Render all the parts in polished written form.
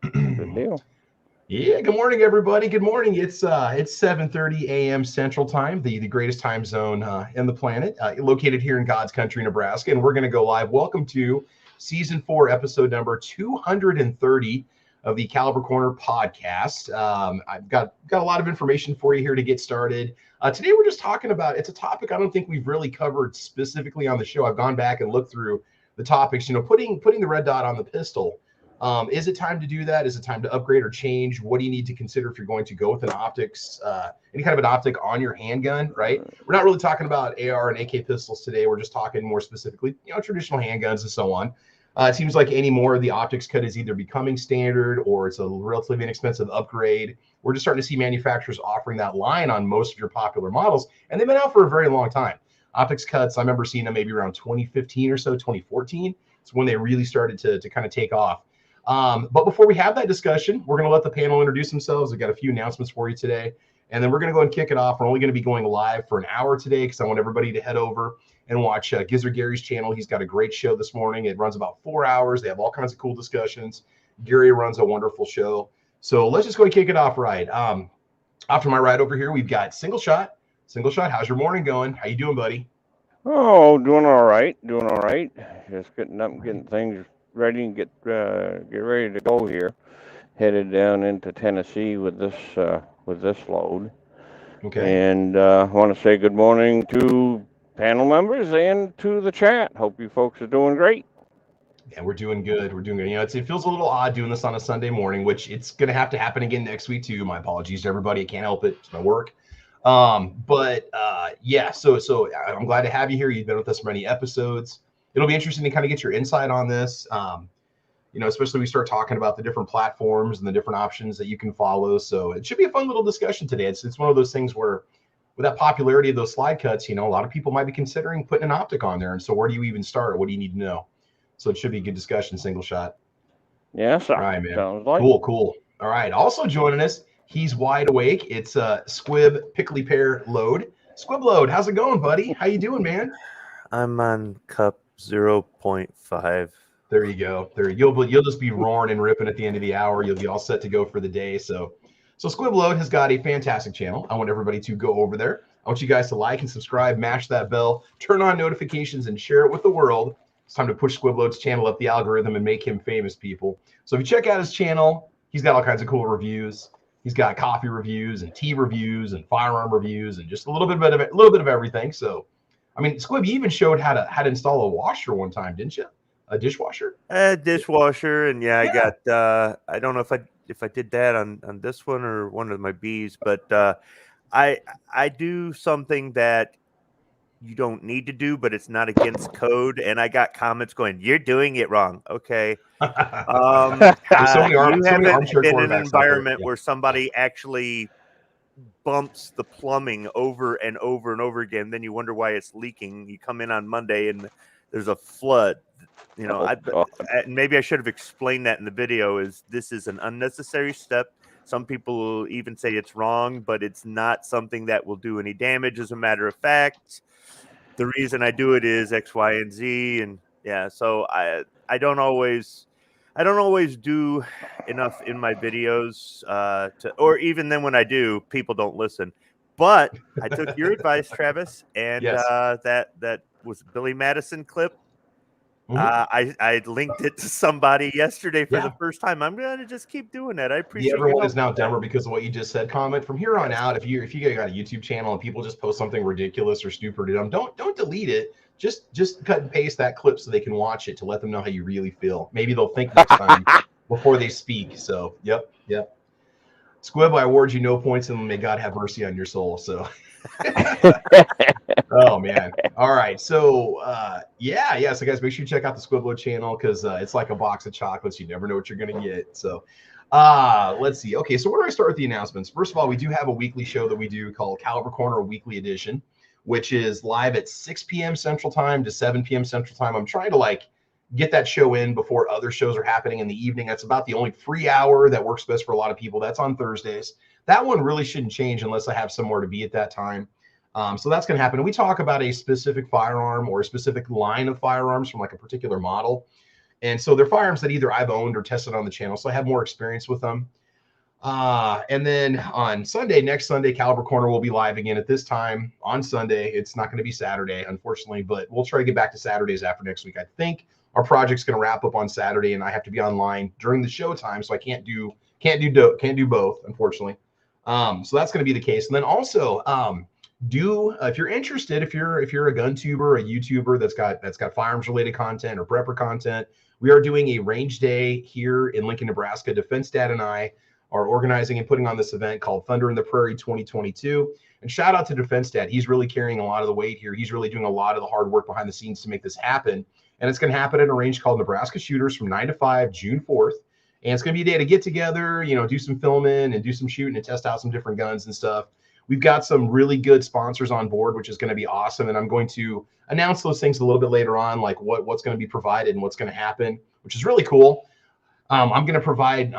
Good deal. Yeah, good morning, everybody. Good morning. It's 7:30 a.m. Central Time, the greatest time zone in the planet, located here in God's country, Nebraska, and we're going to go live. Welcome to season 4, episode number 230 of the Caliber Corner podcast. I've got a lot of information for you here to get started. Today, we're just talking about it's a topic I don't think we've really covered specifically on the show. I've gone back and looked through the topics. Putting the red dot on the pistol. Is it time to do that? Is it time to upgrade or change? What do you need to consider if you're going to go with an optics, any kind of an optic on your handgun, right? We're not really talking about AR and AK pistols today. We're just talking more specifically, traditional handguns and so on. It seems like any more of the optics cut is either becoming standard or it's a relatively inexpensive upgrade. We're just starting to see manufacturers offering that line on most of your popular models, and they've been out for a very long time. Optics cuts, I remember seeing them maybe around 2015 or so, 2014. It's when they really started to kind of take off. But before we have that discussion, we're going to let the panel introduce themselves. We've got a few announcements for you today, and then we're going to go and kick it off. We're only going to be going live for an hour today because I want everybody to head over and watch Gizzard Gary's channel. He's got a great show this morning. It runs about 4 hours. They have all kinds of cool discussions. Gary runs a wonderful show. So let's just go and kick it off right. Off to my right over here, we've got Single Shot. Single Shot, how's your morning going? How you doing, buddy? Oh, doing all right. Doing all right. Just getting up and getting things ready and get ready to go here. Headed down into Tennessee with this load. Okay. And I want to say good morning to panel members and to the chat. Hope you folks are doing great. Yeah, we're doing good. We're doing good. It feels a little odd doing this on a Sunday morning, which it's going to have to happen again next week too. My apologies to everybody. I can't help it. It's my work. Yeah. So I'm glad to have you here. You've been with us for many episodes. It'll be interesting to kind of get your insight on this. Especially we start talking about the different platforms and the different options that you can follow. So it should be a fun little discussion today. It's one of those things where with that popularity of those slide cuts, a lot of people might be considering putting an optic on there. And so where do you even start? What do you need to know? So it should be a good discussion, Single Shot. Yeah, All sir. right, man. Sounds like. Cool. All right. Also joining us, he's wide awake. It's Squib Pickly Pear Load. Squib Load, how's it going, buddy? How you doing, man? I'm on cup 0.5. There you go. You'll just be roaring and ripping at the end of the hour. You'll be all set to go for the day. So Squib Load has got a fantastic channel. I want everybody to go over there. I want you guys to like and subscribe, mash that bell, turn on notifications, and share it with the world. It's time to push Squib Load's channel up the algorithm and make him famous, people. So if you check out his channel, he's got all kinds of cool reviews. He's got coffee reviews and tea reviews and firearm reviews and just a little bit of everything. So, I mean, Squib, you even showed how to install a washer one time, didn't you? A dishwasher? Dishwasher, and I got. I don't know if I did that on this one or one of my bees, but I do something that you don't need to do, but it's not against code. And I got comments going, "You're doing it wrong." Okay. You haven't been in an environment where somebody actually bumps the plumbing over and over and over again. Then you wonder why it's leaking. You come in on Monday and there's a flood. Maybe I should have explained that in the video. This is an unnecessary step. Some people will even say it's wrong, but it's not something that will do any damage. As a matter of fact, the reason I do it is X, Y, and Z, and so I don't always do enough in my videos or even then when I do, people don't listen. But I took your advice, Travis, and yes. That was Billy Madison clip. I linked it to somebody yesterday for the first time. I'm gonna just keep doing that. I appreciate. Everyone is now dumber because of what you just said. Comment from here on out. If you got a YouTube channel and people just post something ridiculous or stupid or dumb, don't delete it. Just cut and paste that clip so they can watch it to let them know how you really feel. Maybe they'll think next time before they speak. So yep. Squib, I award you no points and may God have mercy on your soul. So. Oh man. All right. So so guys, make sure you check out the Squiblo channel because it's like a box of chocolates. You never know what you're gonna get. So let's see. Okay, so where do I start with the announcements? First of all, we do have a weekly show that we do called Caliber Corner Weekly Edition, which is live at 6 p.m. Central Time to 7 p.m. Central Time. I'm trying to get that show in before other shows are happening in the evening. That's about the only free hour that works best for a lot of people. That's on Thursdays. That one really shouldn't change unless I have somewhere to be at that time. So that's going to happen. And we talk about a specific firearm or a specific line of firearms from a particular model. And so they're firearms that either I've owned or tested on the channel, so I have more experience with them. And then on Sunday, next Sunday, Caliber Corner will be live again at this time on Sunday. It's not going to be Saturday, unfortunately, but we'll try to get back to Saturdays after next week. I think our project's going to wrap up on Saturday, and I have to be online during the show time, so I can't do both, unfortunately. So that's going to be the case. And then also, if you're interested, if you're a gun tuber, a YouTuber that's got firearms related content or prepper content, we are doing a range day here in Lincoln, Nebraska. Defense Dad and I are organizing and putting on this event called Thunder in the Prairie 2022. And shout out to Defense Dad. He's really carrying a lot of the weight here. He's really doing a lot of the hard work behind the scenes to make this happen. And it's going to happen at a range called Nebraska Shooters from 9 to 5, June 4th. And it's going to be a day to get together, do some filming and do some shooting and test out some different guns and stuff. We've got some really good sponsors on board, which is going to be awesome. And I'm going to announce those things a little bit later on, like what's going to be provided and what's going to happen, which is really cool. I'm going to provide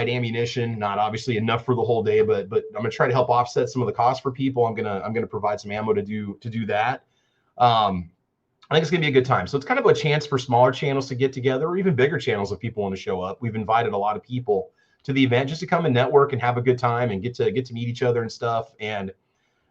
ammunition, not obviously enough for the whole day, but I'm going to try to help offset some of the costs for people. I'm going to provide some ammo to do that. I think it's going to be a good time. So it's kind of a chance for smaller channels to get together, or even bigger channels if people want to show up. We've invited a lot of people to the event just to come and network and have a good time and get to meet each other and stuff. And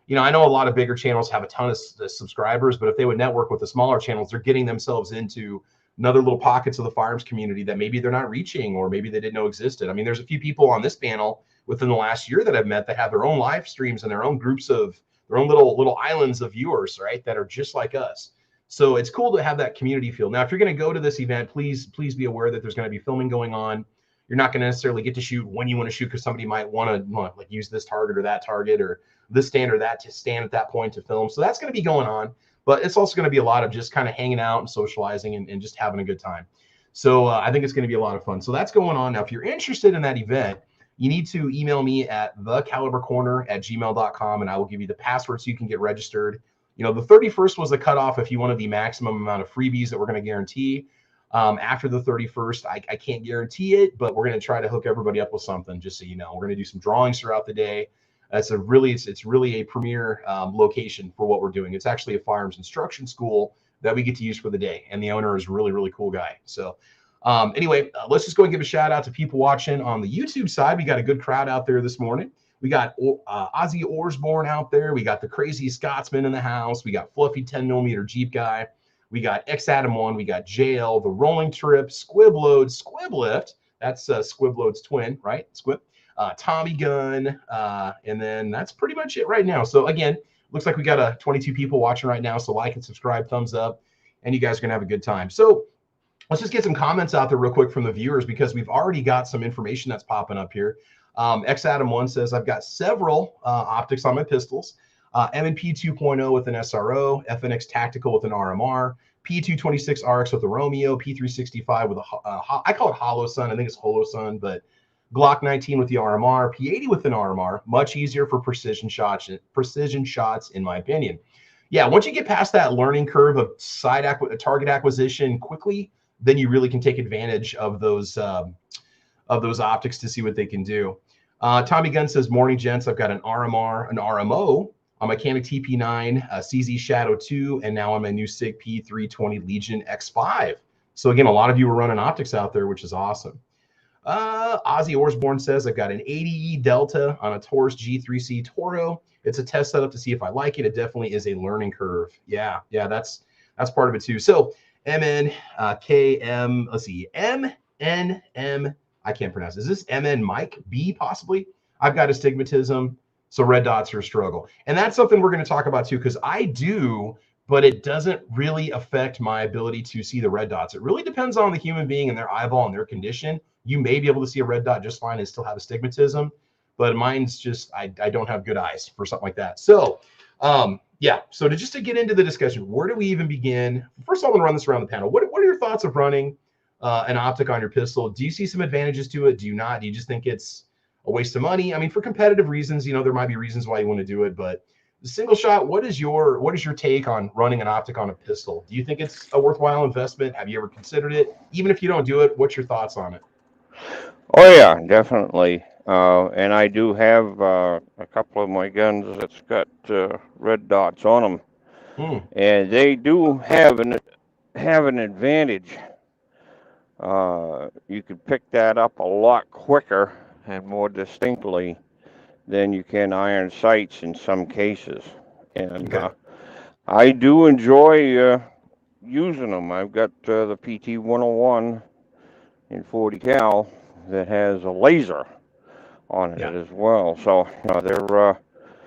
I know a lot of bigger channels have a ton of subscribers, but if they would network with the smaller channels, they're getting themselves into another little pockets of the firearms community that maybe they're not reaching, or maybe they didn't know existed. I mean, there's a few people on this panel within the last year that I've met that have their own live streams and their own groups of their own little islands of viewers, right, that are just like us. So it's cool to have that community feel. Now, if you're going to go to this event, please be aware that there's going to be filming going on. You're not going to necessarily get to shoot when you want to shoot, because somebody might want to like use this target or that target or this stand or that to stand at that point to film. So that's going to be going on. But it's also going to be a lot of just kind of hanging out and socializing and just having a good time. So I think it's going to be a lot of fun. So that's going on. Now, if you're interested in that event, you need to email me at thecalibercorner@gmail.com, and I will give you the password so you can get registered. The 31st was the cutoff if you wanted the maximum amount of freebies that we're going to guarantee. After the 31st, I can't guarantee it, but we're going to try to hook everybody up with something, just so you know. We're going to do some drawings throughout the day. It's really a premier location for what we're doing. It's actually a firearms instruction school that we get to use for the day, and the owner is a really, really cool guy. So anyway, let's just go and give a shout out to people watching on the YouTube side. We got a good crowd out there this morning. We got Ozzy Osbourne out there. We got the Crazy Scotsman in the house. We got Fluffy 10mm Jeep guy. We got X Adam 1. We got JL, the Rolling Trip, Squibload, Squiblift. That's Squibload's twin, right? Squib. Tommy Gun, and then that's pretty much it right now. So again, looks like we got 22 people watching right now. So like and subscribe, thumbs up, and you guys are gonna have a good time. So let's just get some comments out there real quick from the viewers, because we've already got some information that's popping up here. X Adam 1 says, I've got several optics on my pistols. M&P 2.0 with an SRO, FNX Tactical with an RMR, P226 RX with a Romeo, P365 with I call it Hollow Sun. I think it's Holo Sun, but Glock 19 with the RMR, P80 with an RMR. Much easier for precision shots, in my opinion. Yeah, once you get past that learning curve of target acquisition quickly, then you really can take advantage of those optics to see what they can do. Tommy Gunn says, morning, gents. I've got an RMR, an RMO on my Canik TP9, CZ Shadow 2, and now on my new SIG P320 Legion X5. So again, a lot of you are running optics out there, which is awesome. Ozzy Osbourne says, I've got an 80E Delta on a Taurus G3C Toro. It's a test setup to see if I like it. It definitely is a learning curve. Yeah, that's part of it too. So MNKM, let's see, MNM, I can't pronounce. Is this MN Mike B possibly? I've got astigmatism, so red dots are a struggle. And that's something we're going to talk about too, because I do, but it doesn't really affect my ability to see the red dots. It really depends on the human being and their eyeball and their condition. You may be able to see a red dot just fine and still have astigmatism, but mine's just, I don't have good eyes for something like that. So yeah, so to get into the discussion, where do we even begin? First of all, I'm gonna run this around the panel. What are your thoughts of running an optic on your pistol? Do you see some advantages to it? Do you not? Do you just think it's a waste of money? I mean, for competitive reasons, there might be reasons why you want to do it, but the single shot, what is your take on running an optic on a pistol? Do you think it's a worthwhile investment? Have you ever considered it? Even if you don't do it, what's your thoughts on it? Oh yeah, definitely. And I do have a couple of my guns that's got red dots on them, and they do have an advantage. you could pick that up a lot quicker and more distinctly than you can iron sights in some cases. And Okay. I do enjoy using them. I've got the PT 101 in 40 cal that has a laser on it Yeah. as well. So they're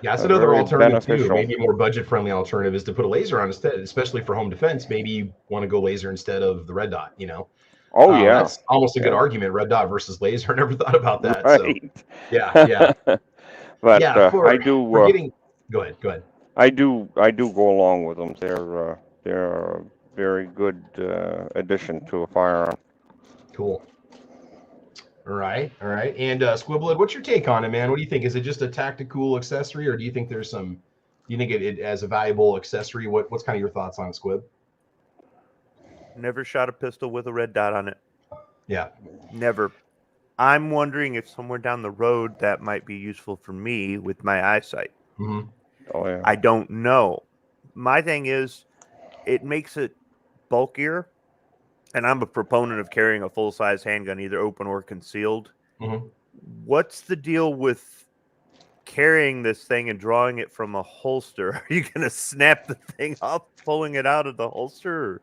Yeah, that's another very alternative too. beneficial. Maybe a more budget-friendly alternative is to put a laser on instead, especially for home defense. Maybe you want to go laser instead of the red dot. Oh yeah, That's almost a good yeah, argument, red dot versus laser. I never thought about that. So right. yeah, yeah, But yeah. I For do getting, go ahead, go ahead. I do go along with them. They're a very good addition to a firearm. Cool. All right, all right. And Squibblehead, what's your take on it, man? What do you think? Is it just a tactical accessory, or do you think there's some? Do you think it as a valuable accessory? What's kind of your thoughts on it, Squib? Never shot a pistol with a red dot on it. Yeah. Never. I'm wondering if somewhere down the road that might be useful for me with my eyesight. Mm-hmm. Oh yeah. I don't know. My thing is, it makes it bulkier, and I'm a proponent of carrying a full-size handgun, either open or concealed. Mm-hmm. What's the deal with carrying this thing and drawing it from a holster? Are you going to snap the thing up, pulling it out of the holster?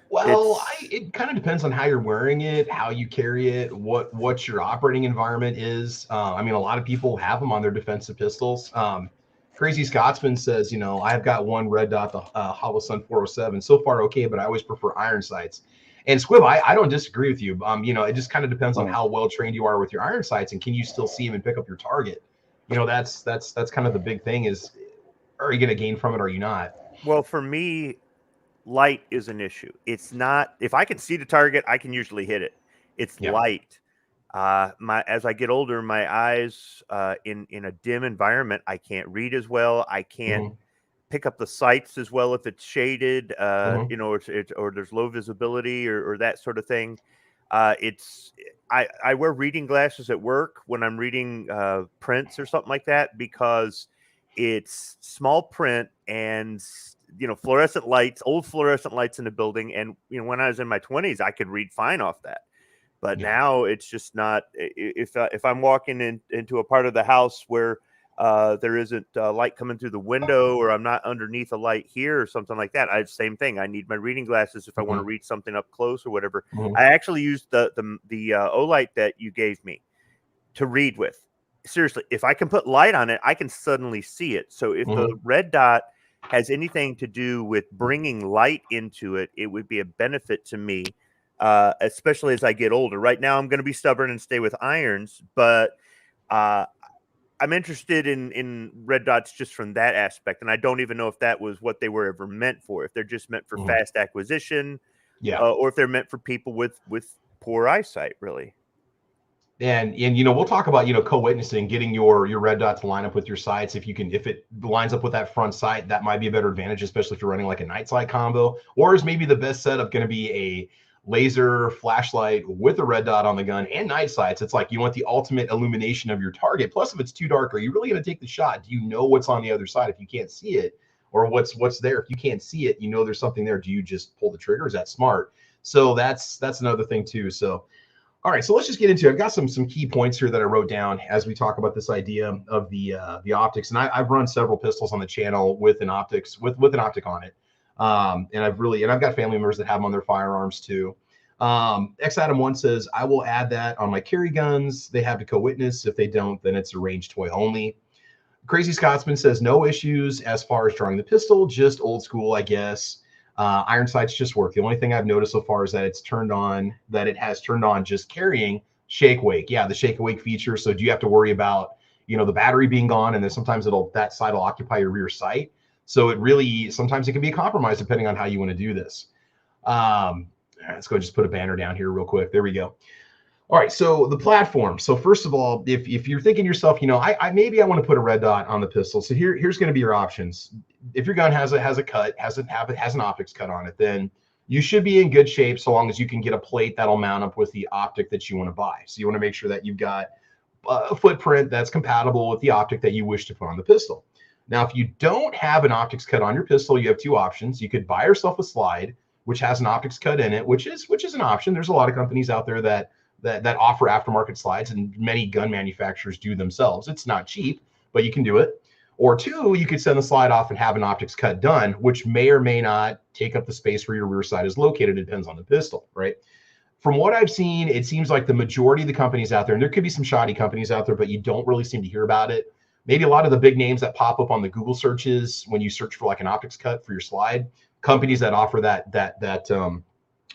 Well, it kind of depends on how you're wearing it, how you carry it, what your operating environment is. I mean, a lot of people have them on their defensive pistols. Crazy Scotsman says, I've got one red dot, the Hollow Sun 407. So far, okay, but I always prefer iron sights. And Squib, I don't disagree with you. It just kind of depends on how well trained you are with your iron sights, and can you still see them and pick up your target? That's kind of the big thing is, are you going to gain from it? Or are you not? Well, for me, light is an issue. It's not, if I can see the target, I can usually hit it. It's light. As I get older, my eyes in a dim environment, I can't read as well. I can't pick up the sights as well if it's shaded, or there's low visibility or that sort of thing. I wear reading glasses at work when I'm reading prints or something like that, because it's small print and fluorescent lights, old fluorescent lights in the building. And when I was in my 20s, I could read fine off that. But now it's just not. If I'm walking into a part of the house where there isn't light coming through the window, or I'm not underneath a light here or something like that, same thing. I need my reading glasses if I want to read something up close or whatever. I actually used the Olight that you gave me to read with. Seriously, if I can put light on it, I can suddenly see it. So if the red dot has anything to do with bringing light into it, it would be a benefit to me, especially as I get older. Right now, I'm going to be stubborn and stay with irons, but I'm interested in red dots just from that aspect. And I don't even know if that was what they were ever meant for, if they're just meant for fast acquisition, or if they're meant for people with poor eyesight, really. And we'll talk about co-witnessing, getting your red dot to line up with your sights. If it lines up with that front sight, that might be a better advantage, especially if you're running like a night sight combo. Or is maybe the best setup going to be a laser flashlight with a red dot on the gun and night sights? It's like you want the ultimate illumination of your target. Plus, if it's too dark, are you really going to take the shot? Do you know what's on the other side if you can't see it, or what's there? If you can't see it, there's something there. Do you just pull the trigger? Is that smart? So that's another thing too. So. All right, so let's just get into it. I've got some key points here that I wrote down as we talk about this idea of the optics. And I've run several pistols on the channel with an optics with an optic on it. And I've got family members that have them on their firearms too. X Adam 1 says, I will add that on my carry guns. They have to co-witness. If they don't, then it's a range toy only. Crazy Scotsman says no issues as far as drawing the pistol, just old school, I guess. Iron sights just work. The only thing I've noticed so far is that it has turned on just carrying shake wake. Yeah, the shake awake feature. So do you have to worry about, the battery being gone, and then sometimes that side will occupy your rear sight. So sometimes it can be a compromise depending on how you want to do this. Let's go just put a banner down here real quick. There we go. All right, so the platform. So first of all, if you're thinking to yourself, maybe I want to put a red dot on the pistol. So here's going to be your options. If your gun has an optics cut on it, then you should be in good shape so long as you can get a plate that'll mount up with the optic that you want to buy. So you want to make sure that you've got a footprint that's compatible with the optic that you wish to put on the pistol. Now, if you don't have an optics cut on your pistol, you have two options. You could buy yourself a slide, which has an optics cut in it, which is an option. There's a lot of companies out there that offer aftermarket slides, and many gun manufacturers do themselves. It's not cheap, but you can do it. Or two, you could send the slide off and have an optics cut done, which may or may not take up the space where your rear sight is located. It depends on the pistol, right? From what I've seen, it seems like the majority of the companies out there, and there could be some shoddy companies out there, but you don't really seem to hear about it. Maybe a lot of the big names that pop up on the Google searches when you search for like an optics cut for your slide, companies that offer that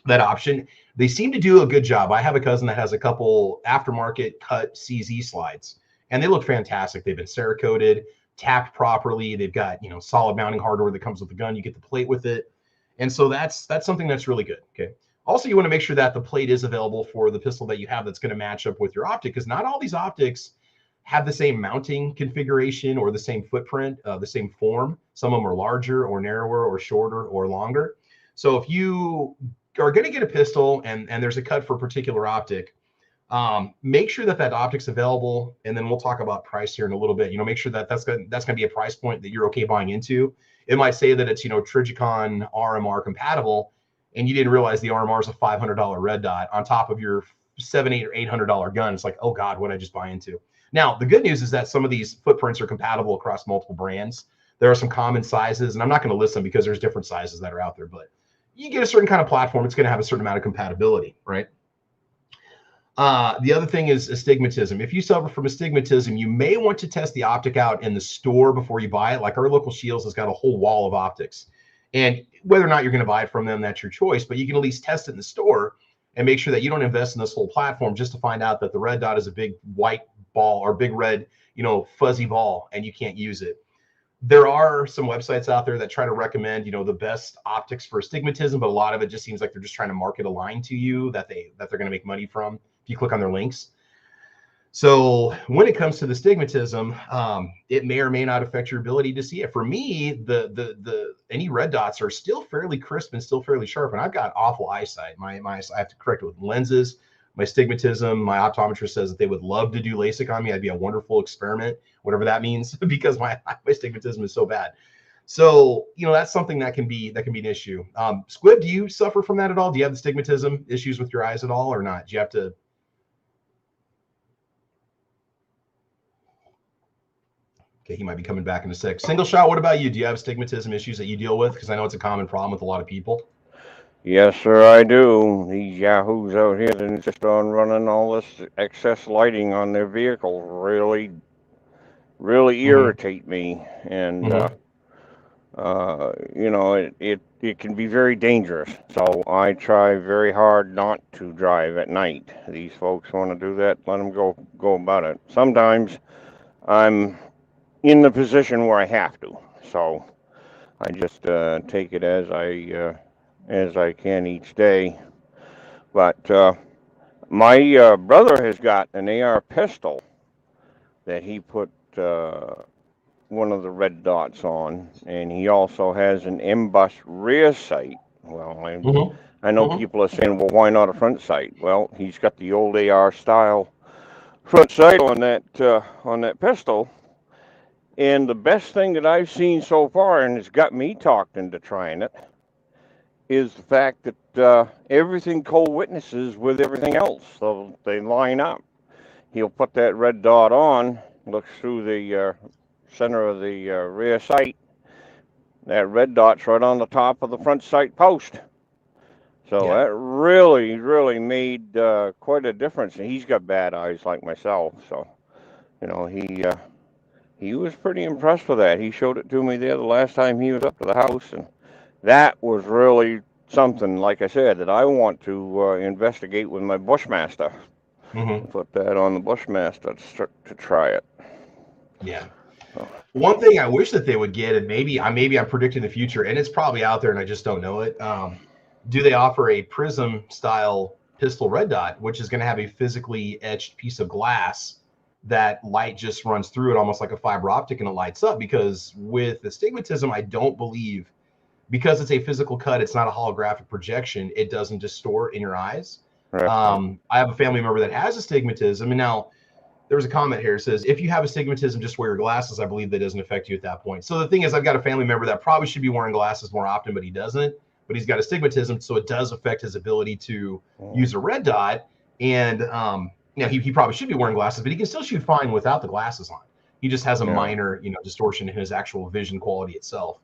option, they seem to do a good job. I have a cousin that has a couple aftermarket cut CZ slides, and they look fantastic. They've been Cerakoted, tapped properly. They've got, solid mounting hardware that comes with the gun. You get the plate with it, and so that's something that's really good. Okay. Also, you want to make sure that the plate is available for the pistol that you have that's going to match up with your optic, because not all these optics have the same mounting configuration or the same footprint, the same form. Some of them are larger or narrower or shorter or longer. So if you are going to get a pistol and there's a cut for a particular optic, make sure that optic's available. And then we'll talk about price here in a little bit. Make sure that that's going to be a price point that you're okay buying into. It might say that it's, Trigicon RMR compatible, and you didn't realize the RMR is a $500 red dot on top of your $700 or $800 gun. It's like, oh God, what did I just buy into? Now, the good news is that some of these footprints are compatible across multiple brands. There are some common sizes, and I'm not going to list them because there's different sizes that are out there, but you get a certain kind of platform, it's going to have a certain amount of compatibility, right? The other thing is astigmatism. If you suffer from astigmatism, you may want to test the optic out in the store before you buy it. Like our local Shields has got a whole wall of optics. And whether or not you're going to buy it from them, that's your choice, but you can at least test it in the store and make sure that you don't invest in this whole platform just to find out that the red dot is a big white ball or big red, fuzzy ball, and you can't use it. There are some websites out there that try to recommend, the best optics for astigmatism, but a lot of it just seems like they're just trying to market a line to you that they're going to make money from if you click on their links. So when it comes to the astigmatism, it may or may not affect your ability to see it. For me, any red dots are still fairly crisp and still fairly sharp, and I've got awful eyesight. I have to correct it with lenses. My astigmatism, my optometrist says that they would love to do LASIK on me. I'd be a wonderful experiment, whatever that means, because my astigmatism is so bad. So, that's something that can be an issue. Squib, do you suffer from that at all? Do you have the astigmatism issues with your eyes at all or not? Do you have to? Okay, he might be coming back in a sec. Single shot, what about you? Do you have astigmatism issues that you deal with? Because I know it's a common problem with a lot of people. Yes, sir, I do. These yahoos out here that insist on running all this excess lighting on their vehicles really irritate me. And, it can be very dangerous. So I try very hard not to drive at night. These folks want to do that, let them go about it. Sometimes I'm in the position where I have to. So I just take it as I can each day. But my brother has got an AR pistol that he put one of the red dots on, and he also has an M-bus rear sight. Well, I know people are saying, well, why not a front sight? Well, he's got the old AR style front sight on that pistol. And the best thing that I've seen so far, and it's got me talked into trying it, is the fact that everything co-witnesses with everything else, so they line up. He'll put that red dot on, looks through the center of the rear sight. That red dot's right on the top of the front sight post. So that really made quite a difference. And he's got bad eyes like myself, so he was pretty impressed with that. He showed it to me there the last time he was up to the house, and that was really something, like I said, that I want to investigate with my Bushmaster. Put that on the Bushmaster to try it. Yeah. One thing I wish that they would get, and maybe I'm predicting the future, and it's probably out there and I just don't know it. Do they offer a prism style pistol red dot, which is going to have a physically etched piece of glass that light just runs through it almost like a fiber optic and it lights up? Because with astigmatism, I don't believe, because it's a physical cut, it's not a holographic projection, it doesn't distort in your eyes. Right. I have a family member that has astigmatism, and now there was a comment here that says, if you have astigmatism, just wear your glasses. I believe that doesn't affect you at that point. So the thing is, I've got a family member that probably should be wearing glasses more often, but he doesn't. but he's got astigmatism, so it does affect his ability to use a red dot. And he probably should be wearing glasses, but he can still shoot fine without the glasses on. He just has a minor, distortion in his actual vision quality itself.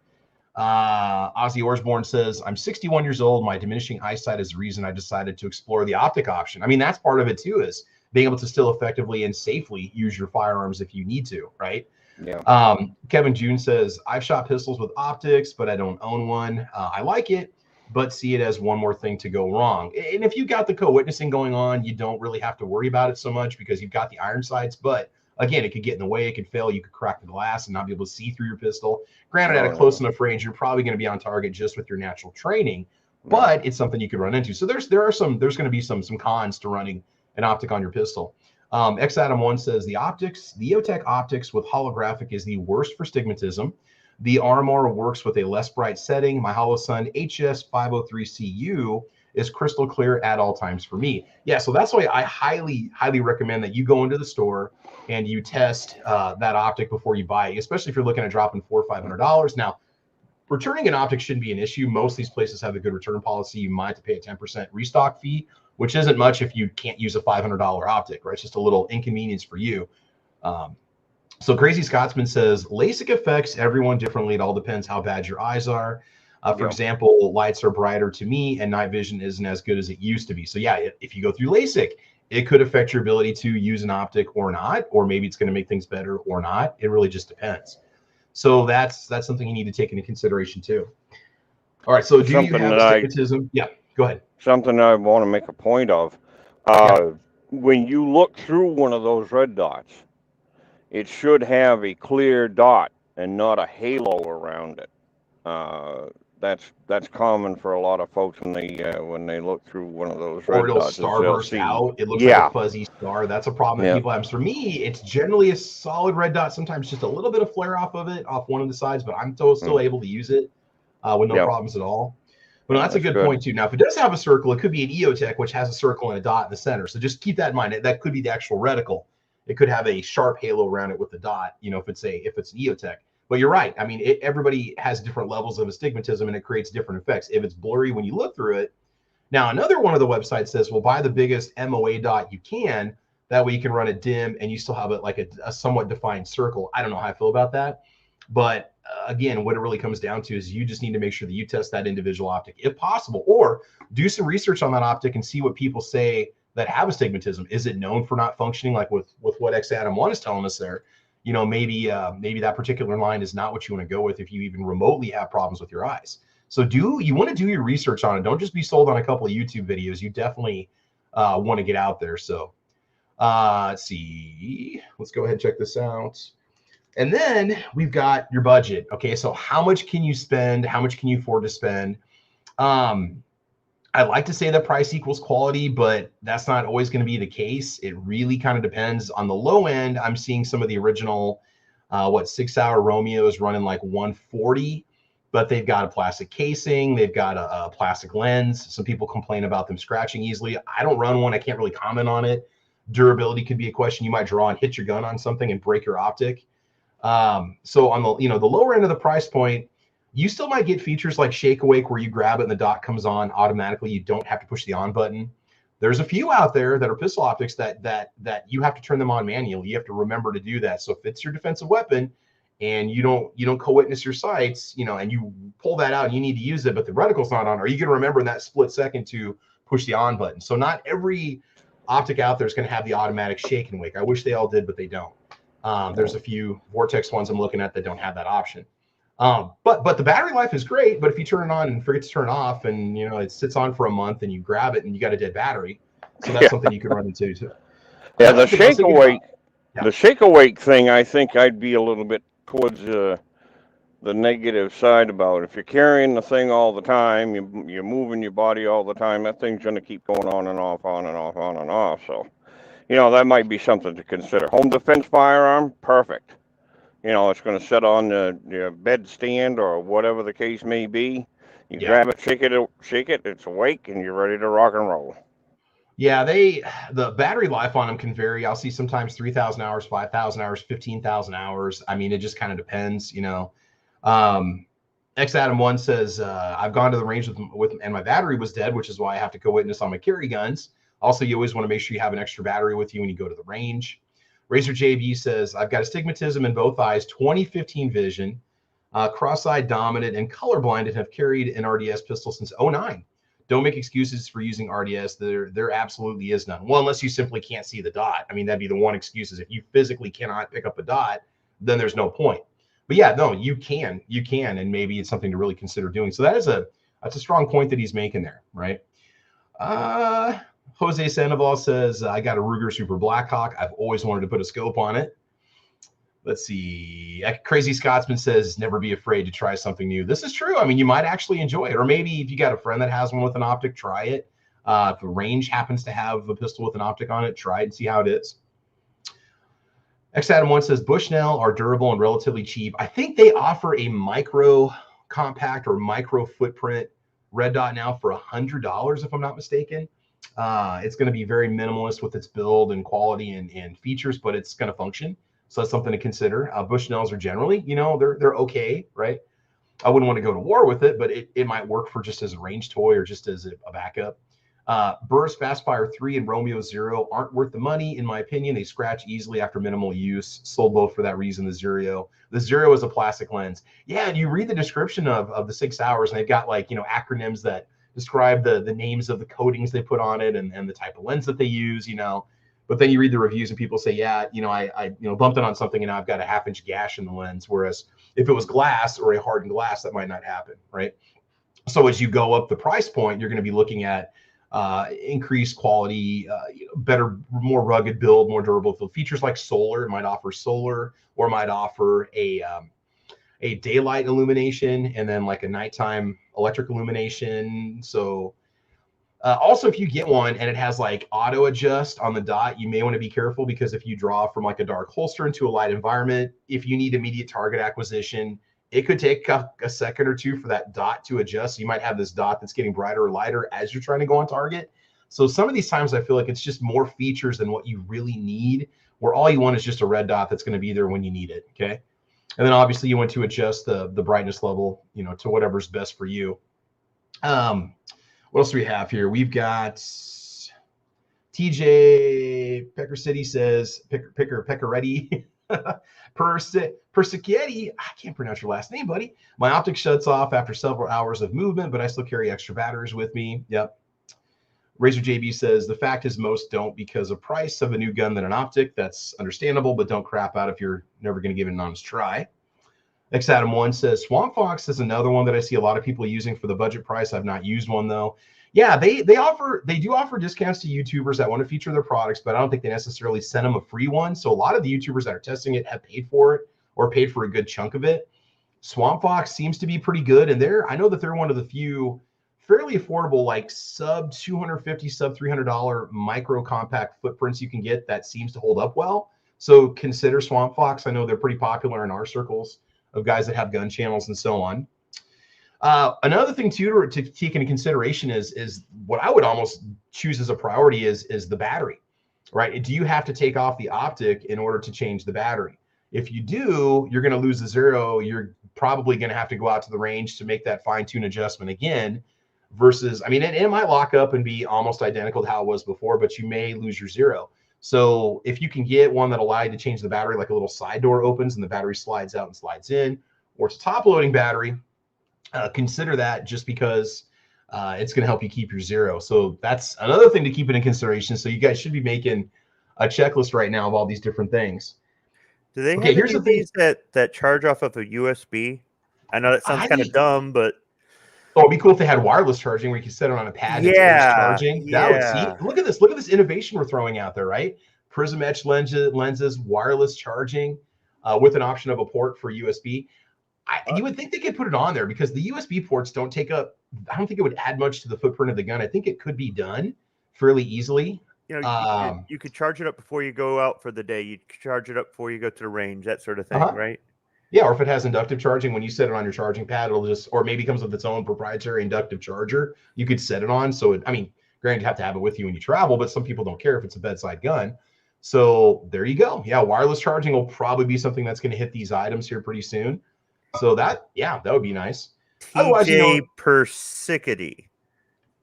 Ozzy Orsborn says, I'm 61 years old. My diminishing eyesight is the reason I decided to explore the optic option. I mean, that's part of it too, is being able to still effectively and safely use your firearms if you need to, right? Yeah. Kevin June says, I've shot pistols with optics, but I don't own one. I like it, but see it as one more thing to go wrong. And if you've got the co-witnessing going on, you don't really have to worry about it so much because you've got the iron sights. But again, it could get in the way. It could fail. You could crack the glass and not be able to see through your pistol. Granted, at a close enough range, you're probably going to be on target just with your natural training, but it's something you could run into. So there's going to be some cons to running an optic on your pistol. X Adam 1 says the EOTech optics with holographic is the worst for stigmatism. The RMR works with a less bright setting. My Holosun HS503CU is crystal clear at all times for me. Yeah, so that's why I highly recommend that you go into the store and you test that optic before you buy it, especially if you're looking at dropping $400 or $500. Now, returning an optic shouldn't be an issue. Most of these places have a good return policy. You might have to pay a 10% restock fee, which isn't much if you can't use a $500 optic, right? It's just a little inconvenience for you. So Crazy Scotsman says, LASIK affects everyone differently. It all depends how bad your eyes are. For example, lights are brighter to me and night vision isn't as good as it used to be. So yeah, if you go through LASIK, it could affect your ability to use an optic or not, or maybe it's going to make things better or not. It really just depends. So that's something you need to take into consideration too. All right. So do you have astigmatism? Yeah, go ahead. Something I want to make a point of. When you look through one of those red dots, it should have a clear dot and not a halo around it. That's common for a lot of folks when they look through one of those red dots. Or it'll starburst out. It looks like a fuzzy star. That's a problem that people have. For me, it's generally a solid red dot. Sometimes just a little bit of flare off of it off one of the sides, but I'm still able to use it with no problems at all. But no, that's a good point too. Now, if it does have a circle, it could be an EOTech, which has a circle and a dot in the center. So just keep that in mind. That could be the actual reticle. It could have a sharp halo around it with the dot, if it's an EOTech. But you're right. I mean, everybody has different levels of astigmatism, and it creates different effects. If it's blurry when you look through it. Now, another one of the websites says, well, buy the biggest MOA dot you can. That way you can run it dim, and you still have it like a somewhat defined circle. I don't know how I feel about that. But again, what it really comes down to is you just need to make sure that you test that individual optic if possible, or do some research on that optic and see what people say that have astigmatism. Is it known for not functioning, like with what X Adam 1 is telling us there? Maybe that particular line is not what you want to go with if you even remotely have problems with your eyes. So you want to do your research on it. Don't just be sold on a couple of YouTube videos. You definitely want to get out there. So let's see. Let's go ahead and check this out. And then we've got your budget. Okay, so how much can you spend? How much can you afford to spend? I like to say that price equals quality, but that's not always going to be the case. It really kind of depends. On the low end, I'm seeing some of the original, 6-hour Romeos running like 140, but they've got a plastic casing. They've got a plastic lens. Some people complain about them scratching easily. I don't run one. I can't really comment on it. Durability could be a question. You might draw and hit your gun on something and break your optic. So on the lower end of the price point, you still might get features like Shake Awake, where you grab it and the dot comes on automatically. You don't have to push the on button. There's a few out there that are pistol optics that you have to turn them on manually. You have to remember to do that. So if it's your defensive weapon and you don't co-witness your sights, and you pull that out and you need to use it, but the reticle's not on, are you going to remember in that split second to push the on button? So not every optic out there is going to have the automatic Shake and Wake. I wish they all did, but they don't. There's a few Vortex ones I'm looking at that don't have that option. But the battery life is great. But if you turn it on and forget to turn it off, and it sits on for a month, and you grab it and you got a dead battery, so that's something you can run into too. Yeah, the Shake Awake thing, I think I'd be a little bit towards the negative side about. If you're carrying the thing all the time, you're moving your body all the time, that thing's going to keep going on and off, on and off, on and off. So, that might be something to consider. Home defense firearm, perfect. It's going to sit on your bed stand or whatever the case may be. You grab it, shake it, it's awake, and you're ready to rock and roll. Yeah, the battery life on them can vary. I'll see sometimes 3,000 hours, 5,000 hours, 15,000 hours. I mean, it just kind of depends, X Adam 1 says, I've gone to the range with and my battery was dead, which is why I have to co-witness on my carry guns. Also, you always want to make sure you have an extra battery with you when you go to the range. Razor JB says, I've got astigmatism in both eyes, 2015 vision, cross-eyed dominant, and colorblind, and have carried an RDS pistol since 09. Don't make excuses for using RDS. There absolutely is none. Well, unless you simply can't see the dot. I mean, that'd be the one excuse is if you physically cannot pick up a dot, then there's no point. But yeah, no, you can, and maybe it's something to really consider doing. So that's a strong point that he's making there, right? Jose Sandoval says, I got a Ruger Super Blackhawk. I've always wanted to put a scope on it. Let's see. Crazy Scotsman says, never be afraid to try something new. This is true. I mean, you might actually enjoy it. Or maybe if you got a friend that has one with an optic, try it. If the range happens to have a pistol with an optic on it, try it and see how it is. X Adam 1 says, Bushnell are durable and relatively cheap. I think they offer a micro compact or micro footprint red dot now for $100, if I'm not mistaken. It's going to be very minimalist with its build and quality and features, but it's going to function. So that's something to consider. Bushnells are generally, they're okay, right? I wouldn't want to go to war with it, but it might work for just as a range toy or just as a backup. Burst, Fastfire 3, and Romeo 0 aren't worth the money, in my opinion. They scratch easily after minimal use. Sold both for that reason, the Zero. The Zero is a plastic lens. Yeah, and you read the description of the 6 hours, and they've got acronyms that describe the names of the coatings they put on it and the type of lens that they use, But then you read the reviews and people say, yeah, I bumped it on something and now I've got a 1/2-inch gash in the lens. Whereas if it was glass or a hardened glass, that might not happen, right? So as you go up the price point, you're going to be looking at increased quality, better, more rugged build, more durable features like solar. It might offer solar, or might offer a daylight illumination and then like a nighttime electric illumination. So also, if you get one and it has like auto adjust on the dot, you may want to be careful, because if you draw from like a dark holster into a light environment, if you need immediate target acquisition, it could take a second or two for that dot to adjust. So you might have this dot that's getting brighter or lighter as you're trying to go on target. So some of these times I feel like it's just more features than what you really need, where all you want is just a red dot that's going to be there when you need it. Okay. And then obviously you want to adjust the brightness level, to whatever's best for you. What else do we have here? We've got TJ Pecker City says, Peccaretti, Persicchetti, I can't pronounce your last name, buddy. My optic shuts off after several hours of movement, but I still carry extra batteries with me. Yep. Razor JB says, the fact is most don't because of price of a new gun than an optic. That's understandable, but don't crap out if you're never going to give it an honest try. X Adam 1 says, Swamp Fox is another one that I see a lot of people using for the budget price. I've not used one though. Yeah, they do offer discounts to YouTubers that want to feature their products, but I don't think they necessarily send them a free one. So a lot of the YouTubers that are testing it have paid for it or paid for a good chunk of it. Swamp Fox seems to be pretty good, and I know that they're one of the few fairly affordable, like sub $250, sub $300 micro compact footprints you can get that seems to hold up well. So consider Swamp Fox. I know they're pretty popular in our circles of guys that have gun channels and so on. Another thing too to take into consideration is what I would almost choose as a priority is the battery, right? Do you have to take off the optic in order to change the battery? If you do, you're going to lose the Zero. You're probably going to have to go out to the range to make that fine-tune adjustment again. Versus, I mean, it might lock up and be almost identical to how it was before, but you may lose your Zero. So if you can get one that allows you to change the battery, like a little side door opens and the battery slides out and slides in, or it's a top loading battery, consider that, just because it's going to help you keep your Zero. So that's another thing to keep in consideration. So you guys should be making a checklist right now of all these different things. Do they have any of these that charge off of a USB? I know that sounds kind of dumb, but it'd be cool if they had wireless charging where you can set it on a pad that's always charging. That would see. Look at this. Look at this innovation we're throwing out there, right? Prism etch lenses, wireless charging with an option of a port for USB. You would think they could put it on there because the USB ports don't take up. I don't think it would add much to the footprint of the gun. I think it could be done fairly easily. You could charge it up before you go out for the day. You could charge it up before you go to the range, that sort of thing, right? Yeah, or if it has inductive charging, when you set it on your charging pad, it'll just, or maybe comes with its own proprietary inductive charger. You could set it on. So, I mean, granted, you have to have it with you when you travel, but some people don't care if it's a bedside gun. So there you go. Yeah, wireless charging will probably be something that's going to hit these items here pretty soon. So that would be nice. Otherwise, you know, TJ Persicity.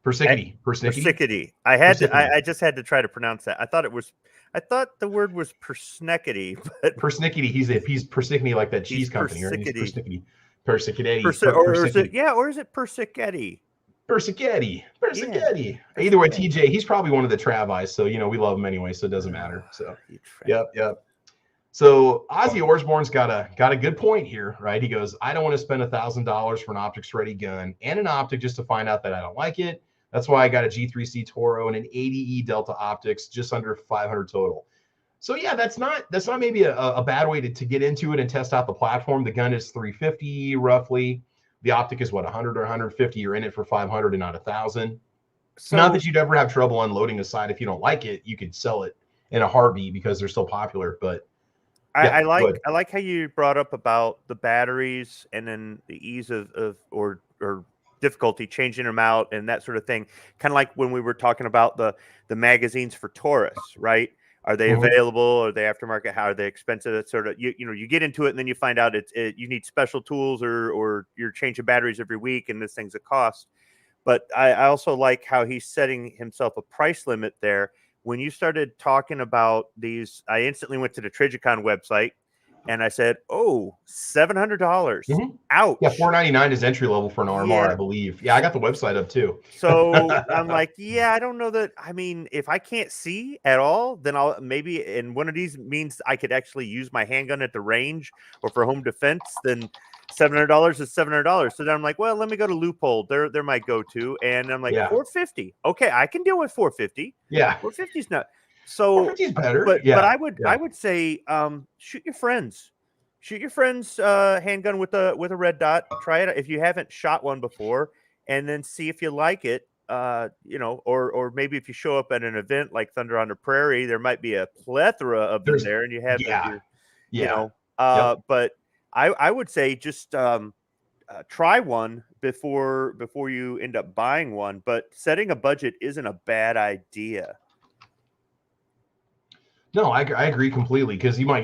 persnickety. I just had to try to pronounce that. I thought the word was persnickety, but persnickety. He's persnickety, like that cheese company, right? He's persnickety. Or is it Persichetti? Persichetti. Yeah, Either way, TJ, he's probably one of the Travis, so you know we love him anyway, so it doesn't matter. So yep. So Ozzy Osbourne's got a good point here, right? He goes, I don't want to spend $1,000 for an optics ready gun and an optic just to find out that I don't like it. That's why I got a G3C Toro and an 80E Delta optics, just under 500 total. So yeah, that's not maybe a bad way to get into it and test out the platform. The gun is $350 roughly. The optic is what, 100 or 150. You're in it for 500 and not 1,000. So, not that you'd ever have trouble unloading a side if you don't like it. You could sell it in a heartbeat because they're still popular. But I like how you brought up about the batteries and then the ease of or difficulty changing them out and that sort of thing. Kind of like when we were talking about the magazines for Taurus, right? Are they available? Are they aftermarket? How are they expensive? That sort of you get into it and then you find out you need special tools or you're changing batteries every week and this thing's a cost. But I also like how he's setting himself a price limit there. When you started talking about these, I instantly went to the Trigicon website and I said, "Oh, $700. Ouch." Yeah, $499 is entry level for an RMR, I believe. Yeah, I got the website up too. So I'm like, yeah, I don't know that. I mean, if I can't see at all, then I'll maybe, and one of these means I could actually use my handgun at the range or for home defense, then $700 is $700. So then I'm like, well, let me go to Loophole. They're my go-to. And I'm like, $450. Okay, I can deal with $450. Yeah. $450 is not. So $450 is better. But I would say shoot your friends. Shoot your friend's handgun with a red dot. Try it if you haven't shot one before, and then see if you like it. Or maybe if you show up at an event like Thunder on the Prairie, there might be a plethora of them there, and you have But I would say just try one before you end up buying one. But setting a budget isn't a bad idea. No, I agree completely, because you might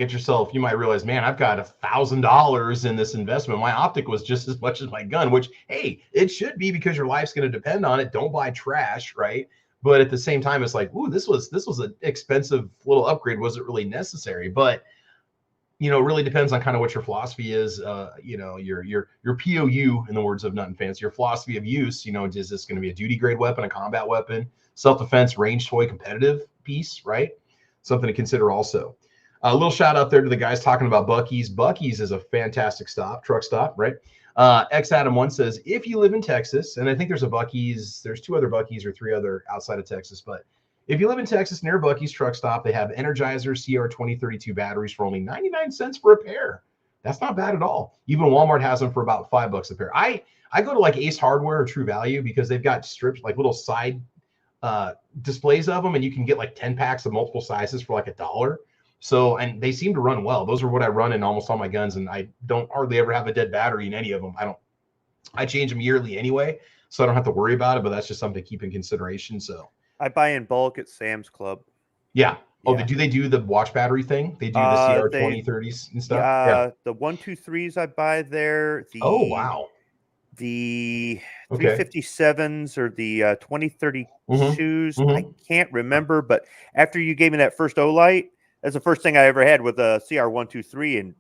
realize, man, I've got $1,000 in this investment. My optic was just as much as my gun, which, hey, it should be because your life's going to depend on it. Don't buy trash, right? But at the same time, it's like, ooh, this was an expensive little upgrade. Was it really necessary? But it really depends on kind of what your philosophy is. Your POU, in the words of Nut and Fancy, your philosophy of use. Is this going to be a duty grade weapon, a combat weapon, self-defense, range toy, competitive piece, right? Something to consider also. A little shout out there to the guys talking about Buc-ee's. Buc-ee's is a fantastic truck stop, right? X Adam 1 says, if you live in Texas, and I think there's a Buc-ee's, there's 2 other Buc-ee's or 3 other outside of Texas, but if you live in Texas near Buc-ee's truck stop, they have Energizer CR2032 batteries for only 99 cents for a pair. That's not bad at all. Even Walmart has them for about $5 a pair. I go to like Ace Hardware or True Value because they've got strips, like little side displays of them, and you can get like 10 packs of multiple sizes for like $1. So, and they seem to run well. Those are what I run in almost all my guns, and I don't hardly ever have a dead battery in any of them. I change them yearly anyway, so I don't have to worry about it, but that's just something to keep in consideration. So I buy in bulk at Sam's Club. Yeah. Oh, do they do the watch battery thing? They do the CR2030s and stuff? Yeah. The 123s I buy there. Oh, wow. The 357s or the 2032s. I can't remember, but after you gave me that first Olight, that's the first thing I ever had with a CR123. And,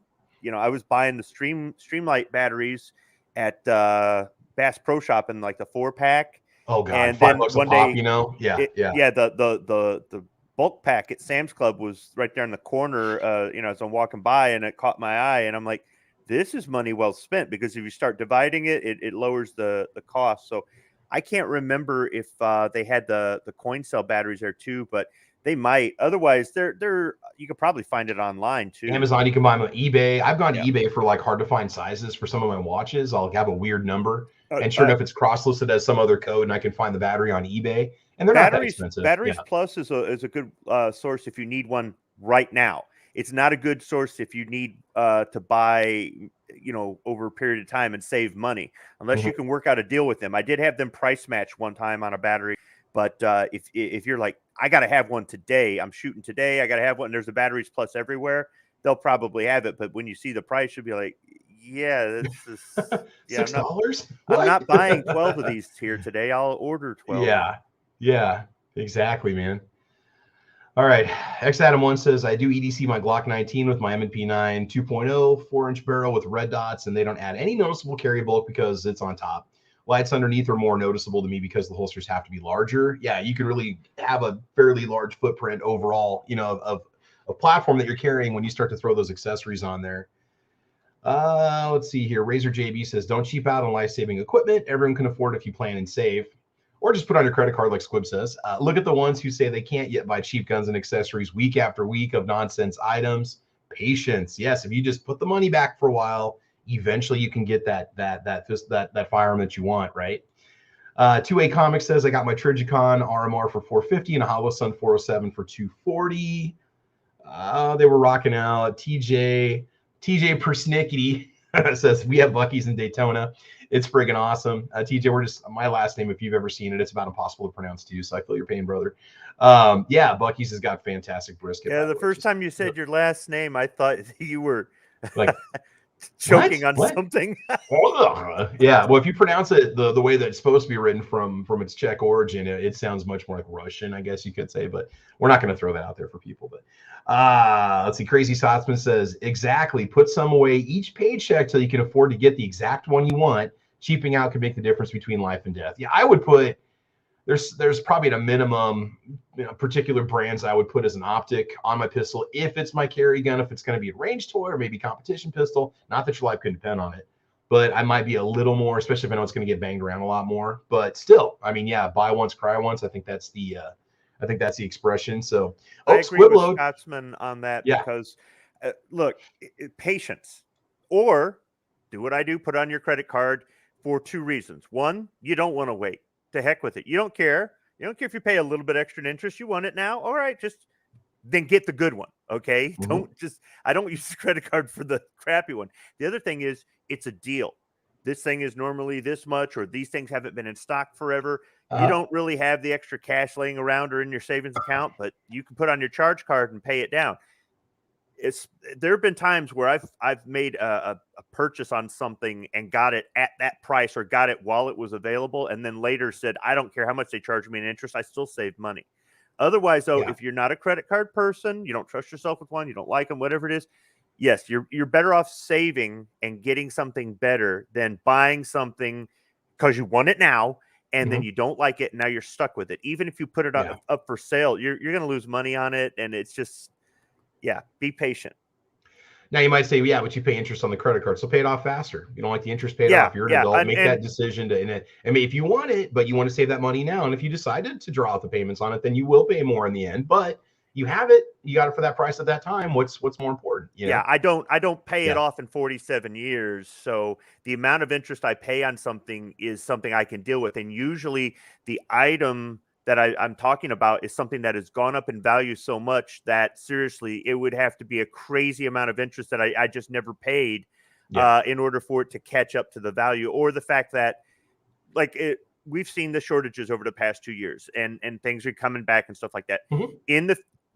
I was buying the Streamlight batteries at Bass Pro Shop in like the 4-pack. Oh, God. And $5 then one a pop, Yeah. The bulk pack at Sam's Club was right there in the corner, as I'm walking by, and it caught my eye, and I'm like, this is money well spent, because if you start dividing it, it lowers the cost. So I can't remember if they had the coin cell batteries there too, but they might. Otherwise, they're you could probably find it online too. Amazon, you can buy them on eBay. I've gone to eBay for like hard to find sizes for some of my watches. I'll have a weird number, and sure enough, it's cross-listed as some other code, and I can find the battery on eBay, and they're not that expensive. Batteries Plus is a good source if you need one right now. It's not a good source if you need to buy, over a period of time and save money, unless you can work out a deal with them. I did have them price match one time on a battery, but if you're like, I got to have one today, I'm shooting today, I got to have one, and there's a Batteries Plus everywhere, they'll probably have it. But when you see the price, you'll be like, Yeah, this is yeah. $6? I'm not buying 12 of these here today. I'll order 12. Yeah, exactly, man. All right, X Adam 1 says, I do EDC my Glock 19 with my M&P 9 2.0 4-inch barrel with red dots, and they don't add any noticeable carry bulk because it's on top. Lights underneath are more noticeable to me because the holsters have to be larger. Yeah, you can really have a fairly large footprint overall, of a platform that you're carrying when you start to throw those accessories on there. Let's see here. Razor JB says, don't cheap out on life-saving equipment. Everyone can afford if you plan and save. Or just put on your credit card like Squib says. Look at the ones who say they can't yet buy cheap guns and accessories week after week of nonsense items. Patience. Yes, if you just put the money back for a while, eventually you can get that firearm that you want, right? 2A Comics says, I got my Trigicon RMR for $450 and a Hollow Sun 407 for $240. They were rocking out. TJ Persnickety says, we have Buc-ee's in Daytona. It's friggin' awesome. TJ, we're just my last name. If you've ever seen it, it's about impossible to pronounce too. So I feel your pain, brother. Yeah, Buc-ee's has got fantastic brisket. Yeah, the first time you said your last name, I thought you were like choking on something. Yeah, well, if you pronounce it the way that it's supposed to be written from its Czech origin, it sounds much more like Russian, I guess you could say. But we're not going to throw that out there for people. But let's see. Crazy Sotsman says, exactly. Put some away each paycheck till you can afford to get the exact one you want. Cheaping out could make the difference between life and death. Yeah, I would put there's probably at a minimum, particular brands I would put as an optic on my pistol if it's my carry gun, if it's going to be a range toy or maybe competition pistol. Not that your life could depend on it, but I might be a little more, especially if I know it's going to get banged around a lot more. But still, I mean, yeah, buy once, cry once. I think that's the expression. So I agree with Scotsman on that because look, patience, or do what I do, put on your credit card for two reasons. One, you don't want to wait. To heck with it. You don't care. You don't care if you pay a little bit extra in interest. You want it now. All right, just then get the good one. Okay. Mm-hmm. I don't use the credit card for the crappy one. The other thing is it's a deal. This thing is normally this much, or these things haven't been in stock forever. You don't really have the extra cash laying around or in your savings account, but you can put on your charge card and pay it down. There have been times where I've made a purchase on something and got it at that price or got it while it was available, and then later said, I don't care how much they charge me in interest, I still saved money. Otherwise, though, if you're not a credit card person, you don't trust yourself with one, you don't like them, whatever it is, yes, you're better off saving and getting something better than buying something because you want it now and then you don't like it and now you're stuck with it. Even if you put it up for sale, you're going to lose money on it, and it's just be patient. Now you might say, but you pay interest on the credit card, so pay it off faster. You don't like the interest paid off. You're an adult. Make that decision I mean, if you want it, but you want to save that money now, and if you decided to draw out the payments on it, then you will pay more in the end. But you have it, you got it for that price at that time. What's more important? I don't pay it off in 47 years. So the amount of interest I pay on something is something I can deal with, and usually the item that I'm talking about is something that has gone up in value so much that seriously, it would have to be a crazy amount of interest that I just never paid in order for it to catch up to the value, or the fact that we've seen the shortages over the past 2 years and things are coming back and stuff like that.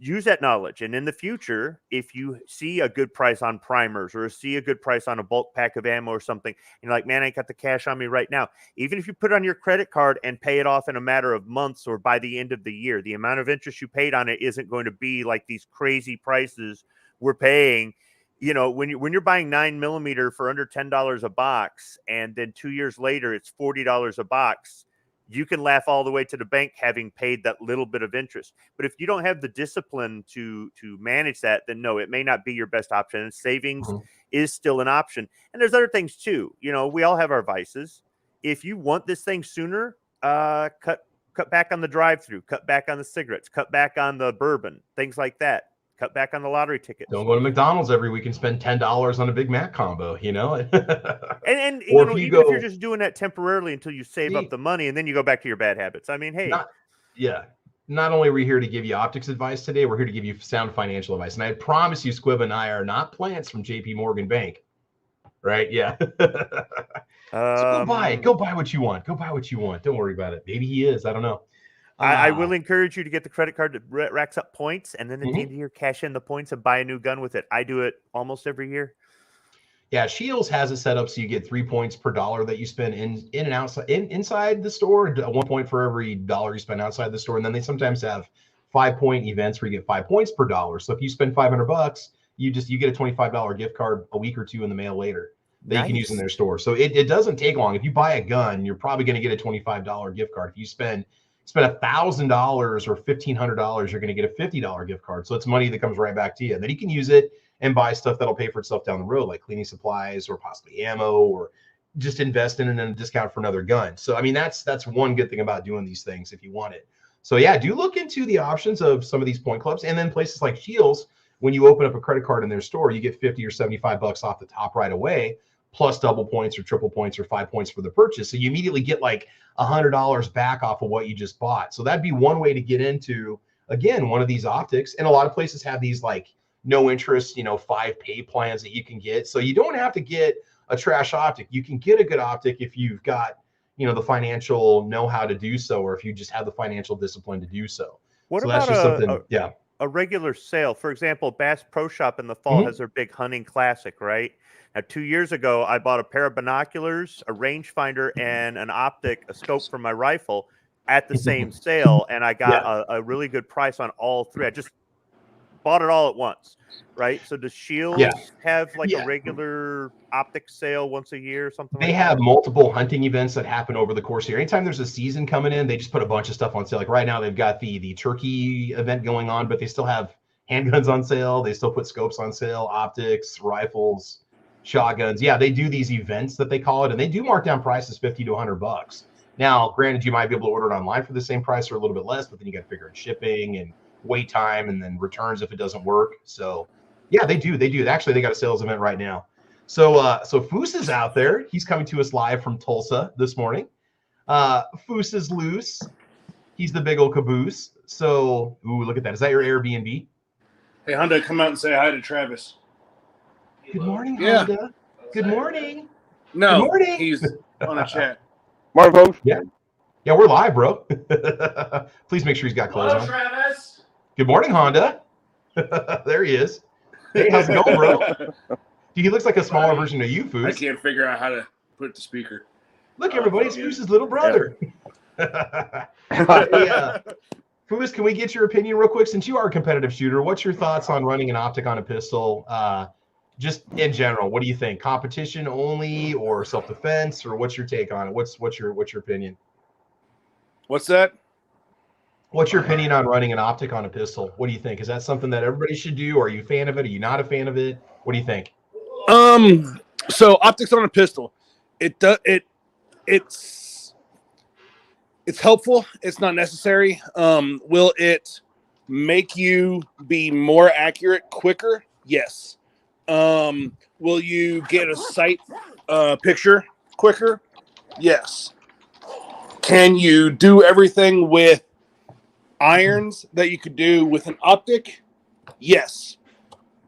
Use that knowledge. And in the future, if you see a good price on primers or see a good price on a bulk pack of ammo or something, you're like, man, I ain't got the cash on me right now. Even if you put it on your credit card and pay it off in a matter of months or by the end of the year, the amount of interest you paid on it isn't going to be like these crazy prices we're paying. When you're buying 9mm for under $10 a box, and then 2 years later, it's $40 a box, you can laugh all the way to the bank having paid that little bit of interest. But if you don't have the discipline to manage that, then no, it may not be your best option. And savings is still an option. And there's other things too. We all have our vices. If you want this thing sooner, cut back on the drive-through, cut back on the cigarettes, cut back on the bourbon, things like that. Cut back on the lottery tickets. Don't go to McDonald's every week and spend $10 on a Big Mac combo, and even if you're just doing that temporarily until you save up the money, and then you go back to your bad habits. I mean, hey. Not only are we here to give you optics advice today, we're here to give you sound financial advice. And I promise you, Squib and I are not plants from JP Morgan Bank. Right? Yeah. So go buy what you want. Go buy what you want. Don't worry about it. Maybe he is. I don't know. I will encourage you to get the credit card that racks up points, and then at the end of the year, cash in the points and buy a new gun with it. I do it almost every year. Yeah, Shields has it set up so you get 3 points per dollar that you spend in and outside inside the store, 1 point for every dollar you spend outside the store, and then they sometimes have 5-point events where you get 5 points per dollar. So if you spend $500, you get a $25 gift card a week or two in the mail later that you can use in their store. So it doesn't take long. If you buy a gun, you're probably going to get a $25 gift card. If you spend $1,000 or $1,500, you're going to get a $50 gift card. So it's money that comes right back to you. And then you can use it and buy stuff that'll pay for itself down the road, like cleaning supplies or possibly ammo, or just invest in it and a discount for another gun. So, I mean, that's one good thing about doing these things if you want it. So yeah, do look into the options of some of these point clubs, and then places like Shields. When you open up a credit card in their store, you get 50 or 75 bucks off the top right away, plus double points or triple points or 5 points for the purchase. So you immediately get like $100 back off of what you just bought. So that'd be one way to get into, again, one of these optics. And a lot of places have these like no interest, 5 pay plans that you can get. So you don't have to get a trash optic. You can get a good optic if you've got, the financial know-how to do so, or if you just have the financial discipline to do so. What so about that's just something, yeah. A regular sale? For example, Bass Pro Shop in the fall has their big hunting classic, right? Now, 2 years ago, I bought a pair of binoculars, a rangefinder, and an optic, a scope for my rifle at the same sale, and I got a really good price on all three. I just bought it all at once, right? So does Shields have like a regular optic sale once a year or something They like have that? multiple hunting events that happen over the course of the year. Anytime there's a season coming in, they just put a bunch of stuff on sale. Like right now, they've got the turkey event going on, but they still have handguns on sale. They still put scopes on sale, optics, rifles, shotguns. Yeah, they do these events that they call it, and they do mark down prices $50 to $100. Now, granted, you might be able to order it online for the same price or a little bit less, but then you got to figure in shipping and wait time and then returns if it doesn't work. So yeah, they do. Actually, they got a sales event right now. So Foos is out there. He's coming to us live from Tulsa this morning. Foos is loose. He's the big old caboose. So, look at that. Is that your Airbnb? Hey, Honda, come out and say hi to Travis. Good morning, Honda. Good morning. No, Good morning. He's on a chat. Morning, folks. Yeah, we're live, bro. Please make sure he's got clothes on. Travis. Good morning, Honda. There he is. Hey, how's it going, bro? He looks like a smaller version of you, Foos. I can't figure out how to put the speaker. Look, everybody, it's Foos' little brother. Foos, can we get your opinion real quick? Since you are a competitive shooter, what's your thoughts on running an optic on a pistol? Just in general, what do you think? Competition only, or self-defense, or what's your take on it? What's your opinion? What's that? What's your opinion on running an optic on a pistol? What do you think? Is that something that everybody should do? Are you a fan of it? Are you not a fan of it? What do you think? So optics on a pistol, it's helpful. It's not necessary. Will it make you be more accurate quicker? Yes. Will you get a sight picture quicker? Yes. Can you do everything with irons that you could do with an optic? Yes.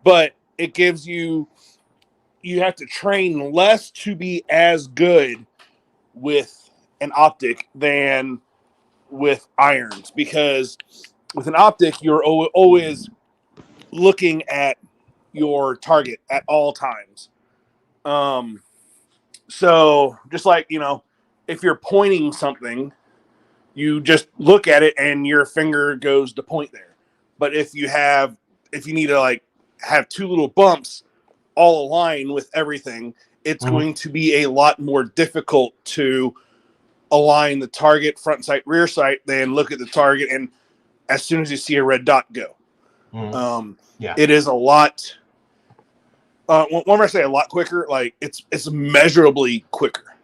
But it gives you have to train less to be as good with an optic than with irons, because with an optic, you're always looking at your target at all times. So just like, if you're pointing something, you just look at it and your finger goes to point there. But if you need to like have two little bumps all align with everything, it's going to be a lot more difficult to align the target front sight, rear sight, than look at the target and as soon as you see a red dot, go. It is a lot. When I say a lot quicker, like it's measurably quicker.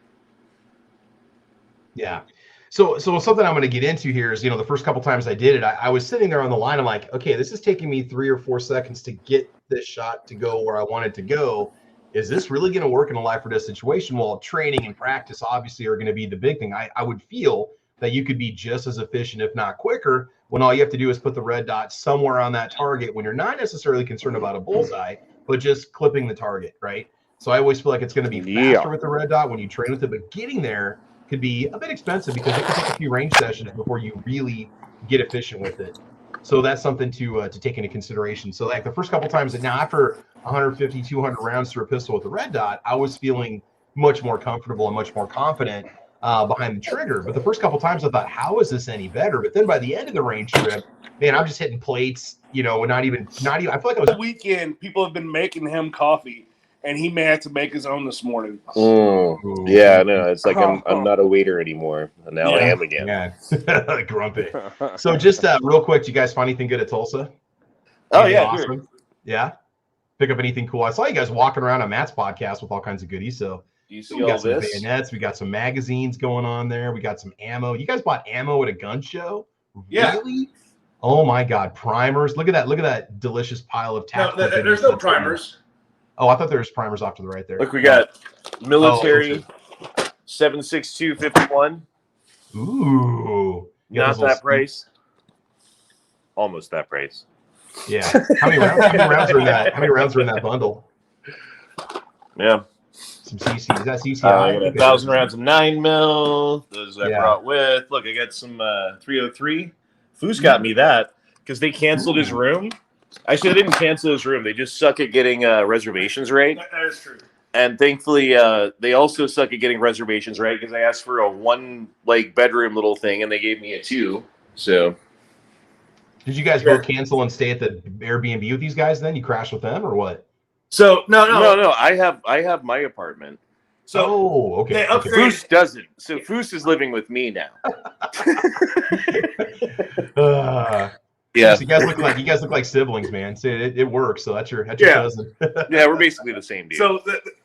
Yeah. So something I'm going to get into here is, the first couple times I did it, I was sitting there on the line. I'm like, okay, this is taking me 3 or 4 seconds to get this shot to go where I want it to go. Is this really going to work in a life or death situation? Well, training and practice obviously are going to be the big thing. I would feel that you could be just as efficient, if not quicker, when all you have to do is put the red dot somewhere on that target when you're not necessarily concerned about a bullseye, but just clipping the target, right? So I always feel like it's going to be faster with the red dot when you train with it, but getting there could be a bit expensive because it could take a few range sessions before you really get efficient with it. So that's something to take into consideration. So like the first couple times, now after 150, 200 rounds through a pistol with the red dot, I was feeling much more comfortable and much more confident behind the trigger. But the first couple times I thought, how is this any better? But then by the end of the range trip, man, I'm just hitting plates, you know, not even. I feel like I was. The weekend, people have been making him coffee, and he may have to make his own this morning. Yeah, I know. It's like I'm not a waiter anymore. And now I am again. Yeah, grumpy. So just real quick, do you guys find anything good at Tulsa? Oh, Anything yeah, awesome? sure. Yeah. Pick up anything cool. I saw you guys walking around on Matt's podcast with all kinds of goodies. So Do you see we all got some this? bayonets. We got some magazines going on there. We got some ammo. You guys bought ammo at a gun show? Yeah. Really? Oh my God! Primers. Look at that! Look at that delicious pile of No, tactical. there's no primers. Oh, I thought there was primers off to the right there. Look, we got military Oh, 7.6251. ooh. You got Not those little that price. Almost that price. Yeah. How many rounds are in that? How many rounds are in that bundle? Yeah. Some CC. Is that CCI? I got 1,000 rounds of 9mm. Those I Yeah. brought with. Look, I got some 303. Foos got me that because they canceled his room. Actually, they didn't cancel his room. They just suck at getting reservations right. That is true. And thankfully, they also suck at getting reservations right because I asked for a one bedroom little thing and they gave me a 2. So, Did you guys both cancel and stay at the Airbnb with these guys? Then you crashed with them or what? So no. I have my apartment. So okay. they Okay. upgraded. Foos doesn't. So Foos is living with me now. Yeah. You guys look like siblings, man. So it works. So that's your Yeah. cousin. Yeah, we're basically the same dude. So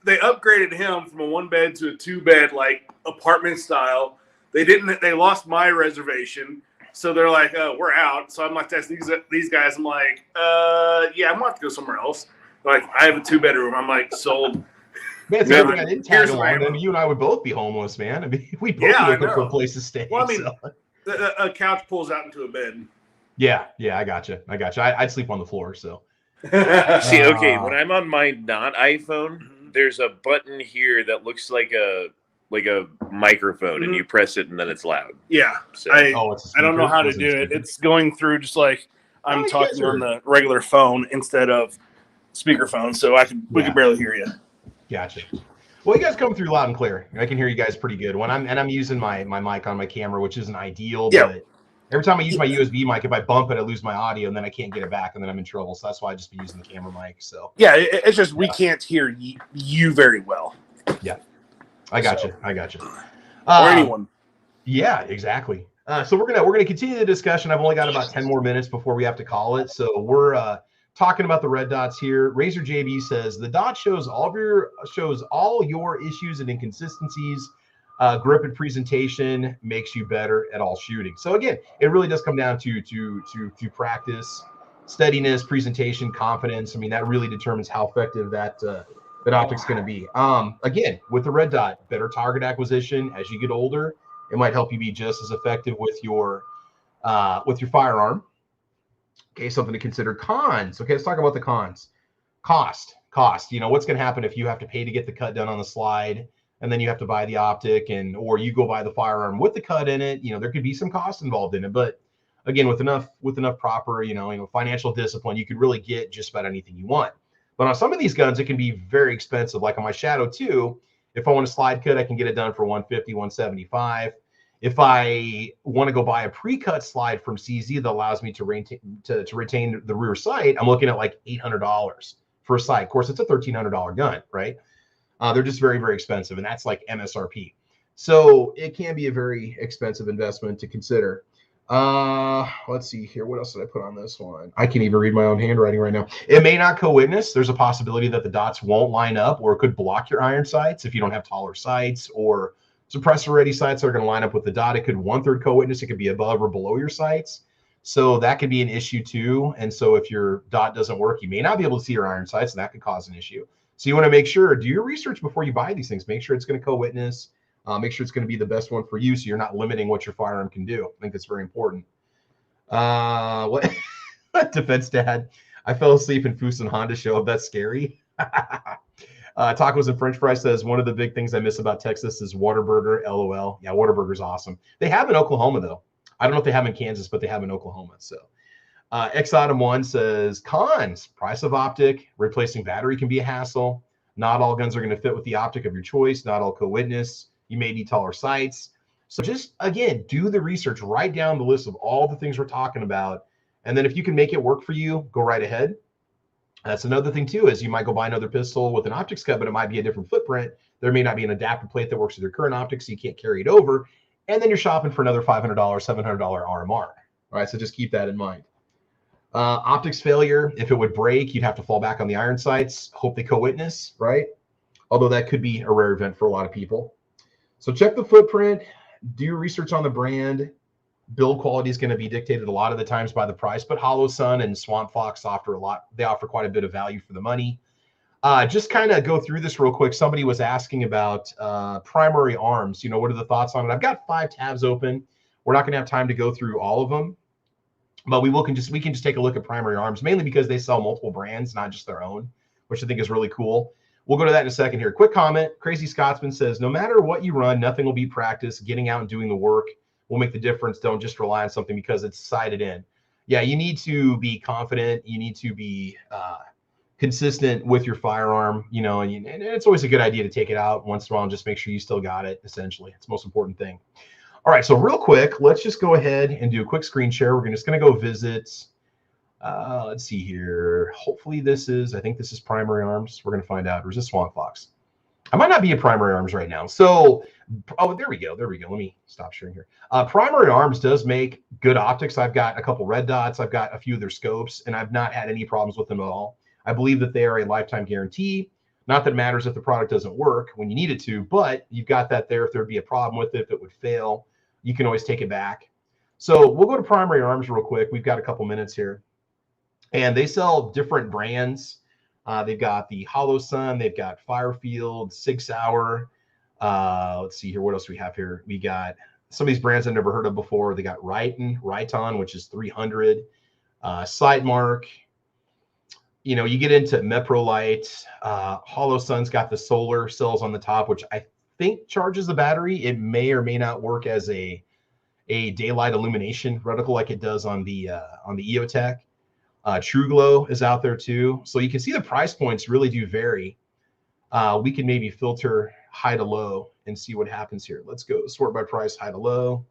they upgraded him from a 1-bed to a 2-bed apartment style. They lost my reservation, so they're like, we're out. So I'm like, that's these guys. I'm like, yeah, I'm gonna have to go somewhere else. They're like, I have a 2-bedroom. I'm like, sold. Man, it's Yeah, I didn't tag along. Then you and I would both be homeless, man. I mean, we both be looking for a place to stay. Well, I mean, so. a couch pulls out into a bed. Yeah, I gotcha. I'd sleep on the floor. So See, okay, when I'm on my not iPhone, there's a button here that looks like a microphone, and you press it, and then it's loud. Yeah, So, I don't know how to do it. It's going through just like I'm talking on the regular phone instead of speakerphone, so we can barely hear you. Gotcha. Well, you guys come through loud and clear. I can hear you guys pretty good. I'm using my mic on my camera, which isn't ideal, but every time I use my USB mic, if I bump it, I lose my audio, and then I can't get it back, and then I'm in trouble. So that's why I just be using the camera mic. So yeah, it's just we can't hear you very well. Yeah, I got you. Or anyone. Yeah, exactly. So we're gonna continue the discussion. I've only got about 10 more minutes before we have to call it. So we're talking about the red dots here. Razor JB says the dot shows all your issues and inconsistencies. Grip and presentation makes you better at all shooting. So again, it really does come down to practice, steadiness, presentation, confidence. I mean, that really determines how effective that optic's going to be. Again, with the red dot, better target acquisition as you get older. It might help you be just as effective with your firearm. Okay, something to consider. Cons. Okay, let's talk about the cons. Cost. You know, what's going to happen if you have to pay to get the cut done on the slide, and then you have to buy the optic, or you go buy the firearm with the cut in it. You know, there could be some cost involved in it, but again, with enough proper, financial discipline, you could really get just about anything you want. But on some of these guns, it can be very expensive. Like on my Shadow 2, if I want a slide cut, I can get it done for $150, $175. If I want to go buy a pre-cut slide from CZ that allows me to retain the rear sight, I'm looking at like $800 for a sight. Of course, it's a $1,300 gun, right? They're just very, very expensive, and that's like MSRP. So it can be a very expensive investment to consider. Let's see here. What else did I put on this one? I can't even read my own handwriting right now. It may not co-witness. There's a possibility that the dots won't line up, or it could block your iron sights if you don't have taller sights, or suppressor ready sights that are going to line up with the dot. It could 1/3 co-witness. It could be above or below your sights. So that could be an issue too. And so if your dot doesn't work, you may not be able to see your iron sights, and that could cause an issue. So you want to make sure, do your research before you buy these things. Make sure it's going to co-witness. Make sure it's going to be the best one for you, so you're not limiting what your firearm can do. I think that's very important. What Defense Dad? I fell asleep in Fuson Honda show. That's scary. Tacos and French fries says one of the big things I miss about Texas is Whataburger. LOL. Yeah, Whataburger's awesome. They have in Oklahoma though. I don't know if they have in Kansas, but they have in Oklahoma. So X-Item1 says, cons, price of optic, replacing battery can be a hassle. Not all guns are going to fit with the optic of your choice. Not all co-witness. You may need taller sights. So just, again, do the research. Write down the list of all the things we're talking about. And then if you can make it work for you, go right ahead. That's another thing, too, is you might go buy another pistol with an optics cut, but it might be a different footprint. There may not be an adapter plate that works with your current optics, so you can't carry it over. And then you're shopping for another $500, $700 RMR. All right, so just keep that in mind. Optics failure, if it would break, you'd have to fall back on the iron sights. Hope they co-witness, right? Although that could be a rare event for a lot of people. So check the footprint, do research on the brand. Build quality is going to be dictated a lot of the times by the price, but Hollow Sun and Swamp Fox offer a lot. They offer quite a bit of value for the money. Just kind of go through this real quick. Somebody was asking about primary arms. You know, what are the thoughts on it? I've got 5 tabs open. We're not going to have time to go through all of them, but we can just take a look at primary arms, mainly because they sell multiple brands, not just their own, which I think is really cool. We'll go to that in a second here. Quick comment. Crazy Scotsman says, no matter what you run, nothing will beat practice. Getting out and doing the work will make the difference. Don't just rely on something because it's sighted in. Yeah, you need to be confident. You need to be consistent with your firearm, you know, and it's always a good idea to take it out once in a while and just make sure you still got it, essentially. It's the most important thing. All right, so real quick, let's just go ahead and do a quick screen share. We're just going to go visit. Let's see here. Hopefully I think this is primary arms. We're going to find out. Or is this Swamp Fox? I might not be at primary arms right now. So, oh, there we go. There we go. Let me stop sharing here. Primary arms does make good optics. I've got a couple red dots. I've got a few of their scopes, and I've not had any problems with them at all. I believe that they are a lifetime guarantee. Not that it matters if the product doesn't work when you need it to, but you've got that there. If there'd be a problem with it, if it would fail, you can always take it back. So we'll go to primary arms real quick. We've got a couple minutes here. And they sell different brands. They've got the Hollow Sun. They've got Firefield, Sig Sauer. Let's see here. What else do we have here? We got some of these brands I've never heard of before. They got Riton, which is 300. Sightmark. You know, you get into Meprolite. Hollow Sun's got the solar cells on the top, which I think charges the battery. It may or may not work as a daylight illumination reticle like it does on the EOTech. True Glow is out there too. So you can see the price points really do vary. We can maybe filter high to low and see what happens here. Let's go sort by price, high to low.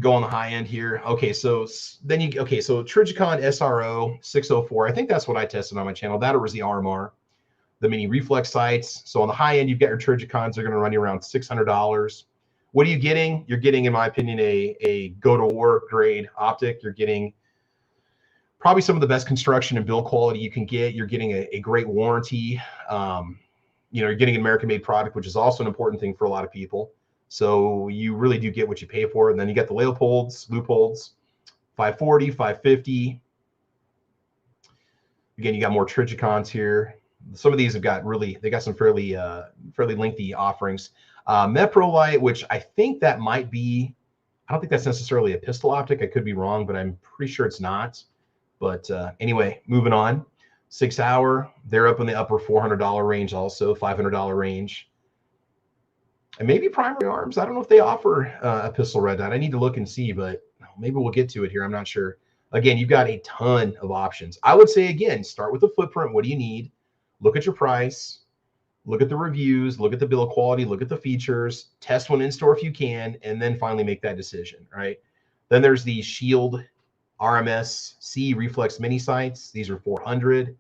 Go on the high end here. Okay, so then so Trijicon SRO 604. I think that's what I tested on my channel. That was the RMR, the mini reflex sights. So on the high end, you've got your Trijicons. They're going to run you around $600. What are you getting? You're getting, in my opinion, a go-to-war grade optic. You're getting probably some of the best construction and build quality you can get. You're getting a great warranty. You're getting an American-made product, which is also an important thing for a lot of people. So you really do get what you pay for. And then you get the Leopolds, 540, 550. Again, you got more Trijicons here. Some of these have got they got some fairly lengthy offerings. Meprolite, which I think that might be, I don't think that's necessarily a pistol optic. I could be wrong, but I'm pretty sure it's not. But anyway, moving on. Sig Sauer, they're up in the upper $400 range also, $500 range. And maybe primary arms. I don't know if they offer a pistol red dot. I need to look and see, but maybe we'll get to it here. I'm not sure. Again, you've got a ton of options. I would say, again, start with the footprint. What do you need? Look at your price. Look at the reviews. Look at the build quality. Look at the features. Test one in store if you can, and then finally make that decision, right? Then there's the Shield RMS C reflex mini sights. These are 400.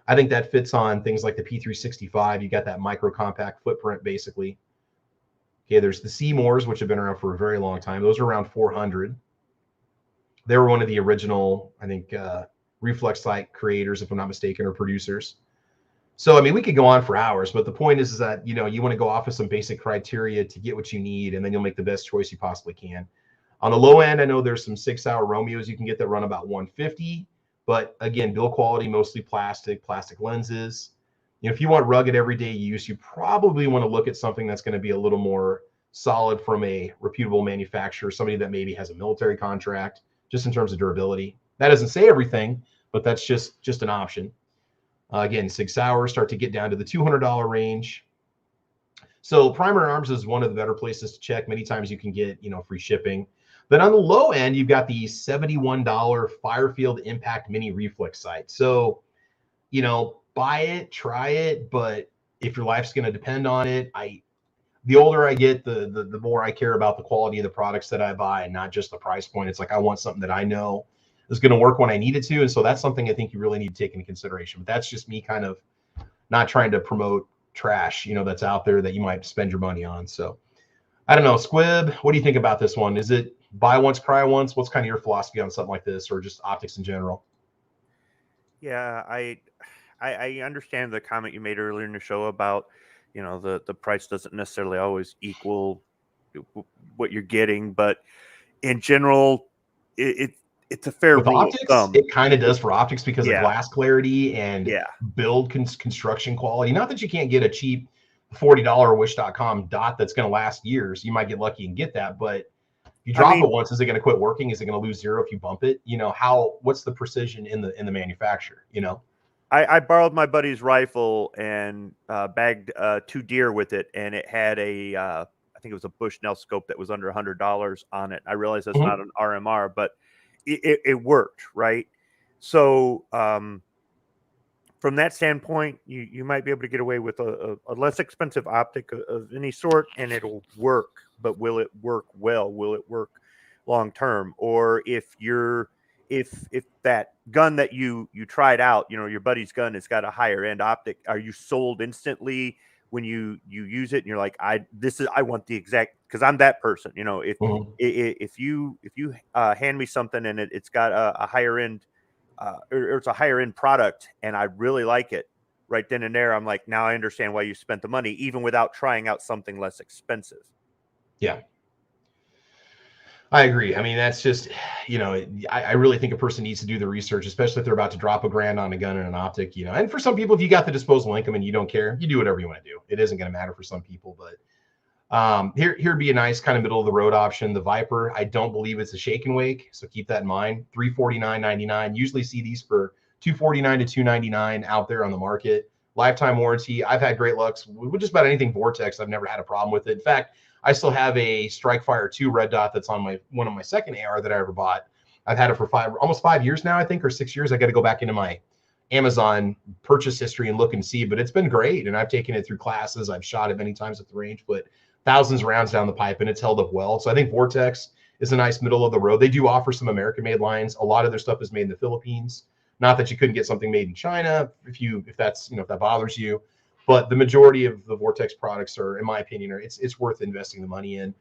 I think that fits on things like the P365. You got that micro compact footprint, basically. Okay, there's the Seymours, which have been around for a very long time. Those are around 400. They were one of the original, I think, reflex sight creators, if I'm not mistaken, or producers. So, I mean, we could go on for hours, but the point is that, you want to go off of some basic criteria to get what you need, and then you'll make the best choice you possibly can. On the low end, I know there's some 6 Sauer Romeos you can get that run about 150, but again, build quality, mostly plastic lenses. If you want rugged everyday use, you probably want to look at something that's going to be a little more solid from a reputable manufacturer, somebody that maybe has a military contract, just in terms of durability. That doesn't say everything, but that's just an option. Again, Sig Sauer start to get down to the $200 range. So primary arms is one of the better places to check. Many times you can get, free shipping. Then on the low end, you've got the $71 Firefield Impact Mini Reflex sight. So, you know, buy it, try it, but if your life's going to depend on it, the older I get, the more I care about the quality of the products that I buy and not just the price point. It's like I want something that I know is going to work when I need it to. And so that's something I think you really need to take into consideration. But that's just me kind of not trying to promote trash, you know, that's out there that you might spend your money on. So I don't know, Squib, what do you think about this one? Is it buy once, cry once? What's kind of your philosophy on something like this, or just optics in general? Yeah, I understand the comment you made earlier in the show about, you know, the price doesn't necessarily always equal what you're getting, but in general, it's a fair With rule of optics, thumb. it kind of does for optics because of Yeah. glass clarity and Yeah. build construction quality. Not that you can't get a cheap $40 wish.com dot that's going to last years. You might get lucky and get that, but you drop it once, is it going to quit working? Is it going to lose zero if you bump it? You know, what's the precision in the manufacturer, you know? I borrowed my buddy's rifle and bagged 2 deer with it, and it had I think it was a Bushnell scope that was under $100 on it. I realize that's not an RMR, but it worked, right? So from that standpoint, you might be able to get away with a less expensive optic of any sort, and it'll work. But will it work well? Will it work long term? Or if that gun that you tried out, you know, your buddy's gun has got a higher end optic, are you sold instantly when you use it and you're like, I want the exact, because I'm that person, you know, if you hand me something and it's got a higher end or it's a higher end product and I really like it, right then and there, I'm like, now I understand why you spent the money, even without trying out something less expensive. Yeah, I agree. I mean, that's just, you know, I really think a person needs to do the research, especially if they're about to drop $1,000 on a gun and an optic, you know. And for some people, if you got the disposable income and you don't care, you do whatever you want to do. It isn't going to matter for some people. But here'd be a nice kind of middle of the road option. The Viper, I don't believe it's a shake and wake, so keep that in mind. $349.99. Usually see these for $249 to $299 out there on the market. Lifetime warranty. I've had great luck with just about anything Vortex. I've never had a problem with it. In fact, I still have a Strikefire 2 red dot that's on one of my second AR that I ever bought. I've had it for almost 5 years now, I think, or 6 years. I got to go back into my Amazon purchase history and look and see, but it's been great. And I've taken it through classes. I've shot it many times at the range, but thousands of rounds down the pipe, and it's held up well. So I think Vortex is a nice middle of the road. They do offer some American-made lines. A lot of their stuff is made in the Philippines. Not that you couldn't get something made in China if that's, you know, if that bothers you. But the majority of the Vortex products are, in my opinion, it's worth investing the money in.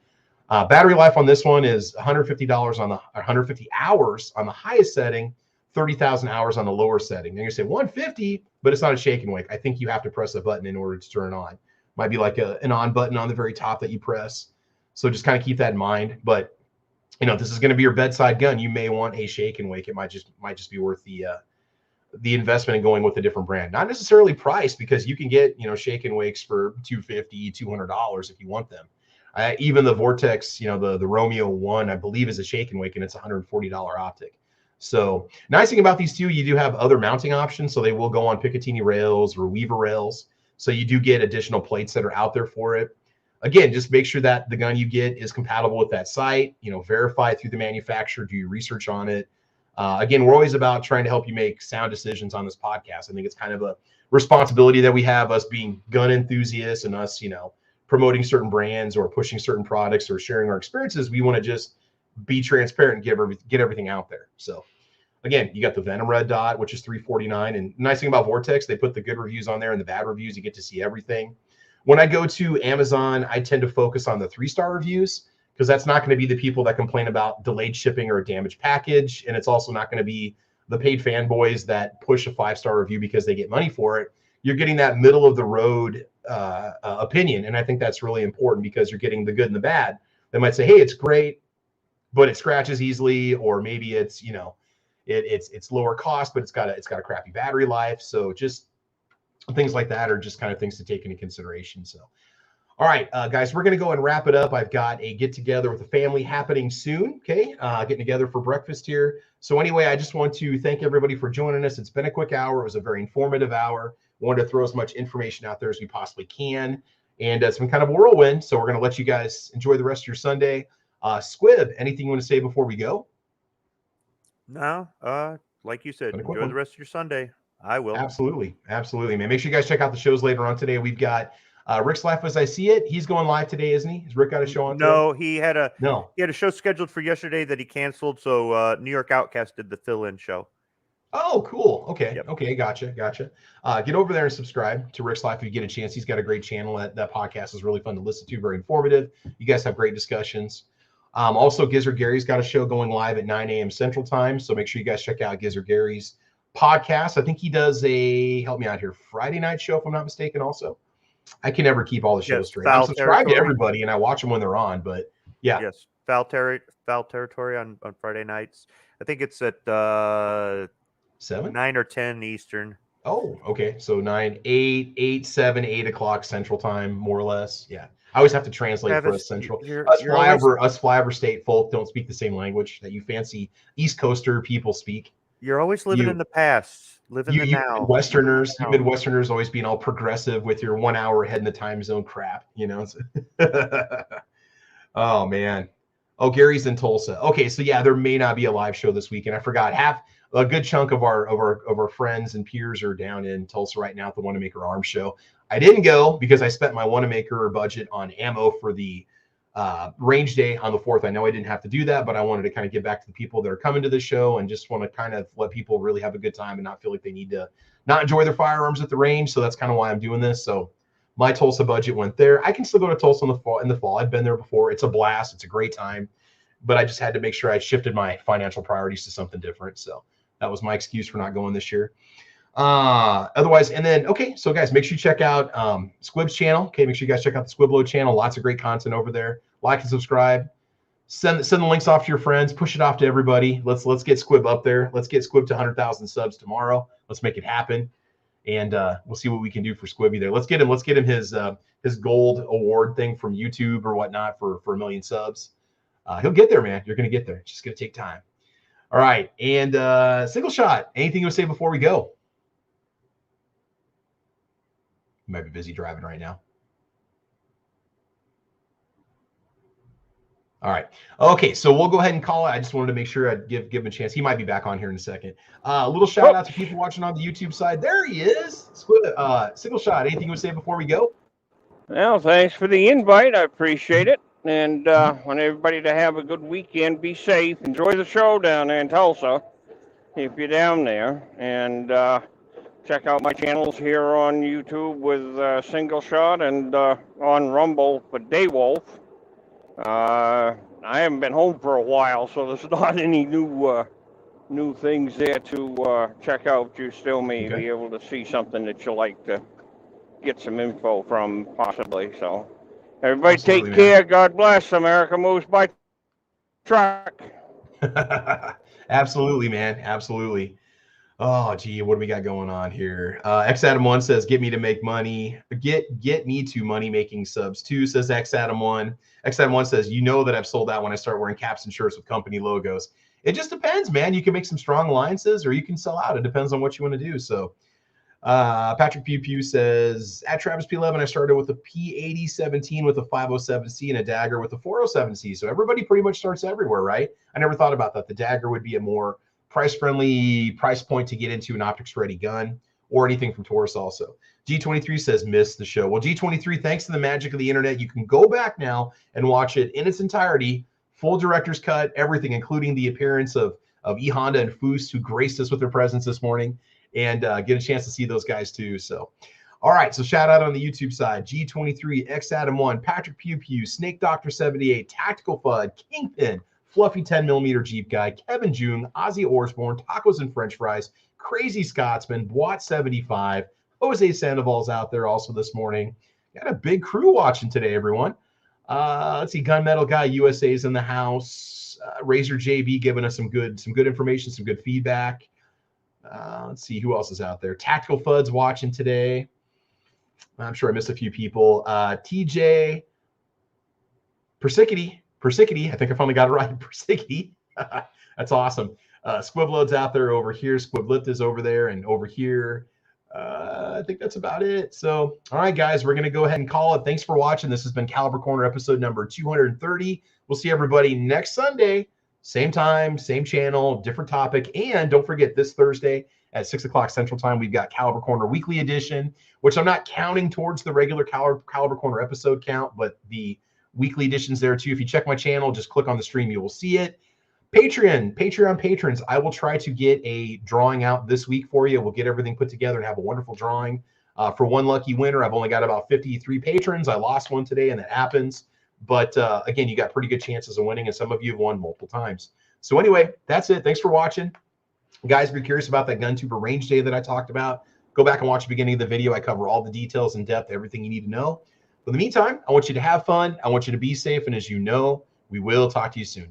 Battery life on this one is $150 on the 150 hours on the highest setting, 30,000 hours on the lower setting. Then you say 150, but it's not a shake and wake. I think you have to press a button in order to turn it on. Might be like an on button on the very top that you press. So just kind of keep that in mind. But you know, if this is going to be your bedside gun, you may want a shake and wake. It might just be worth the investment in going with a different brand. Not necessarily price, because you can get, you know, shake and wakes for $250, $200 if you want them. Even the Vortex, you know, the Romeo 1, I believe, is a shake and wake, and it's a $140 optic. So nice thing about these two, you do have other mounting options. So they will go on Picatinny rails or Weaver rails. So you do get additional plates that are out there for it. Again, just make sure that the gun you get is compatible with that sight, you know, verify through the manufacturer, do your research on it. Again, we're always about trying to help you make sound decisions on this podcast. I think it's kind of a responsibility that we have, us being gun enthusiasts and us, you know, promoting certain brands or pushing certain products or sharing our experiences. We want to just be transparent and get everything out there. So again, you got the Venom red dot, which is $349. And nice thing about Vortex, they put the good reviews on there and the bad reviews. You get to see everything. When I go to Amazon, I tend to focus on the 3-star reviews, because that's not going to be the people that complain about delayed shipping or a damaged package. And it's also not going to be the paid fanboys that push a 5-star review because they get money for it. You're getting that middle of the road opinion. And I think that's really important, because you're getting the good and the bad. They might say, hey, it's great, but it scratches easily. Or maybe it's, you know, it's lower cost, but it's got a crappy battery life. So just things like that are just kind of things to take into consideration. So all right, guys, we're going to go and wrap it up. I've got a get-together with the family happening soon, okay? Getting together for breakfast here. So anyway, I just want to thank everybody for joining us. It's been a quick hour. It was a very informative hour. Wanted to throw as much information out there as we possibly can. And it's been kind of a whirlwind, so we're going to let you guys enjoy the rest of your Sunday. Squib, anything you want to say before we go? No, like you said, Got a quick enjoy one. the rest of your Sunday. I will. Absolutely, man. Make sure you guys check out the shows later on today. We've got Rick's Life as I See It. He's going live today, isn't he? Has Rick got a show on today? No, he had a No. show scheduled for yesterday that he canceled. So New York Outcast did the fill-in show. Oh, cool. Okay. Yep. Okay. Gotcha. Get over there and subscribe to Rick's Life if you get a chance. He's got a great channel. That podcast is really fun to listen to. Very informative. You guys have great discussions. Also, Gizzard Gary's got a show going live at 9 a.m. Central Time. So make sure you guys check out Gizzard Gary's podcast. I think he does help me out here, Friday night show, if I'm not mistaken, also. I can never keep all the shows straight. I'm subscribed to everybody, and I watch them when they're on, but yeah. Yes. Foul Territory on Friday nights. I think it's at 7? 9 or 10 Eastern. Oh, okay. So 9, 8, 7, 8 o'clock Central Time, more or less. Yeah. I always have to translate Travis, for us Central. You're Flyover state folk don't speak the same language that you fancy East Coaster people speak. You're always living in the past, living the now. Westerners, you Midwesterners always being all progressive with your 1 hour ahead in the time zone crap, you know. Oh man. Oh, Gary's in Tulsa. Okay, so yeah, there may not be a live show this weekend. I forgot a good chunk of our friends and peers are down in Tulsa right now at the Wanamaker Arms Show. I didn't go because I spent my Wanamaker budget on ammo for the range day on the 4th. I know I didn't have to do that, but I wanted to kind of get back to the people that are coming to the show and just want to kind of let people really have a good time and not feel like they need to not enjoy their firearms at the range. So that's kind of why I'm doing this. So my Tulsa budget went there. I can still go to Tulsa in the fall. I've been there before. It's a blast. It's a great time. But I just had to make sure I shifted my financial priorities to something different. So that was my excuse for not going this year. Otherwise, and then, okay, so guys, make sure you check out Squib's channel. Okay, make sure you guys check out the Squibload channel. Lots of great content over there. Like and subscribe. Send the links off to your friends. Push it off to everybody. Let's get Squib up there. Let's get Squib to 100,000 subs tomorrow. Let's make it happen. And we'll see what we can do for Squibby there. Let's get him his gold award thing from YouTube or whatnot for 1 million subs. He'll get there, man. You're going to get there. It's just going to take time. All right. And Single Shot, anything you would say before we go? You might be busy driving right now. All right. Okay, so we'll go ahead and call it. I just wanted to make sure I'd give him a chance. He might be back on here in a second. A little shout out to people watching on the YouTube side. There he is. Single Shot, anything you would say before we go? Well, thanks for the invite. I appreciate it. And want everybody to have a good weekend. Be safe. Enjoy the show down there in Tulsa if you're down there. And check out my channels here on YouTube with Single Shot and on Rumble for Daywolf. I haven't been home for a while, so there's not any new things there to check out. You still may be able to see something that you like to get some info from, possibly. So everybody Absolutely, take care. Man. God bless. America moves by truck. Absolutely, man. Absolutely. Oh, gee, what do we got going on here? X Adam 1 says, "Get me to make money. Get me to money making subs too." Says X Adam 1. X Adam 1 says, "You know that I've sold out when I start wearing caps and shirts with company logos." It just depends, man. You can make some strong alliances, or you can sell out. It depends on what you want to do. So, Patrick Pew Pew says, "At Travis P11, I started with a P80 17 with a 507C and a dagger with a 407C." So everybody pretty much starts everywhere, right? I never thought about that. The dagger would be a more price-friendly price point to get into an optics-ready gun, or anything from Taurus also. G23 says, "Missed the show." Well, G23, thanks to the magic of the internet, you can go back now and watch it in its entirety, full director's cut, everything, including the appearance of E Honda and Foose, who graced us with their presence this morning, and get a chance to see those guys too. So, all right, so shout out on the YouTube side, G23, X Adam 1, Patrick Pew Pew, Snake Doctor 78, Tactical Fud, Kingpin, Fluffy 10mm Jeep Guy, Kevin June, Ozzy Osbourne, Tacos and French Fries, Crazy Scotsman, Watt 75, Jose Sandoval's out there also this morning. Got a big crew watching today, everyone. Let's see, Gunmetal Guy USA's in the house. Razor JB giving us some good information, some good feedback. Let's see who else is out there. Tactical Fud's watching today. I'm sure I missed a few people. TJ Persicity, I think I finally got it right. Persicity. That's awesome. Squibload's out there over here. Squiblit is over there and over here. I think that's about it. So, all right, guys, we're going to go ahead and call it. Thanks for watching. This has been Caliber Corner episode number 230. We'll see everybody next Sunday. Same time, same channel, different topic. And don't forget, this Thursday at 6 o'clock Central Time, we've got Caliber Corner Weekly Edition, which I'm not counting towards the regular Caliber Corner episode count, but the weekly edition's there too. If you check my channel, just click on the stream, you will see it. Patreon patrons, I will try to get a drawing out this week for you. We'll get everything put together and have a wonderful drawing. For one lucky winner, I've only got about 53 patrons. I lost one today, and that happens. But again, you got pretty good chances of winning, and some of you have won multiple times. So anyway, that's it. Thanks for watching. Guys, if you're curious about that Guntuber range day that I talked about, go back and watch the beginning of the video. I cover all the details in depth, everything you need to know. But in the meantime, I want you to have fun. I want you to be safe. And as you know, we will talk to you soon.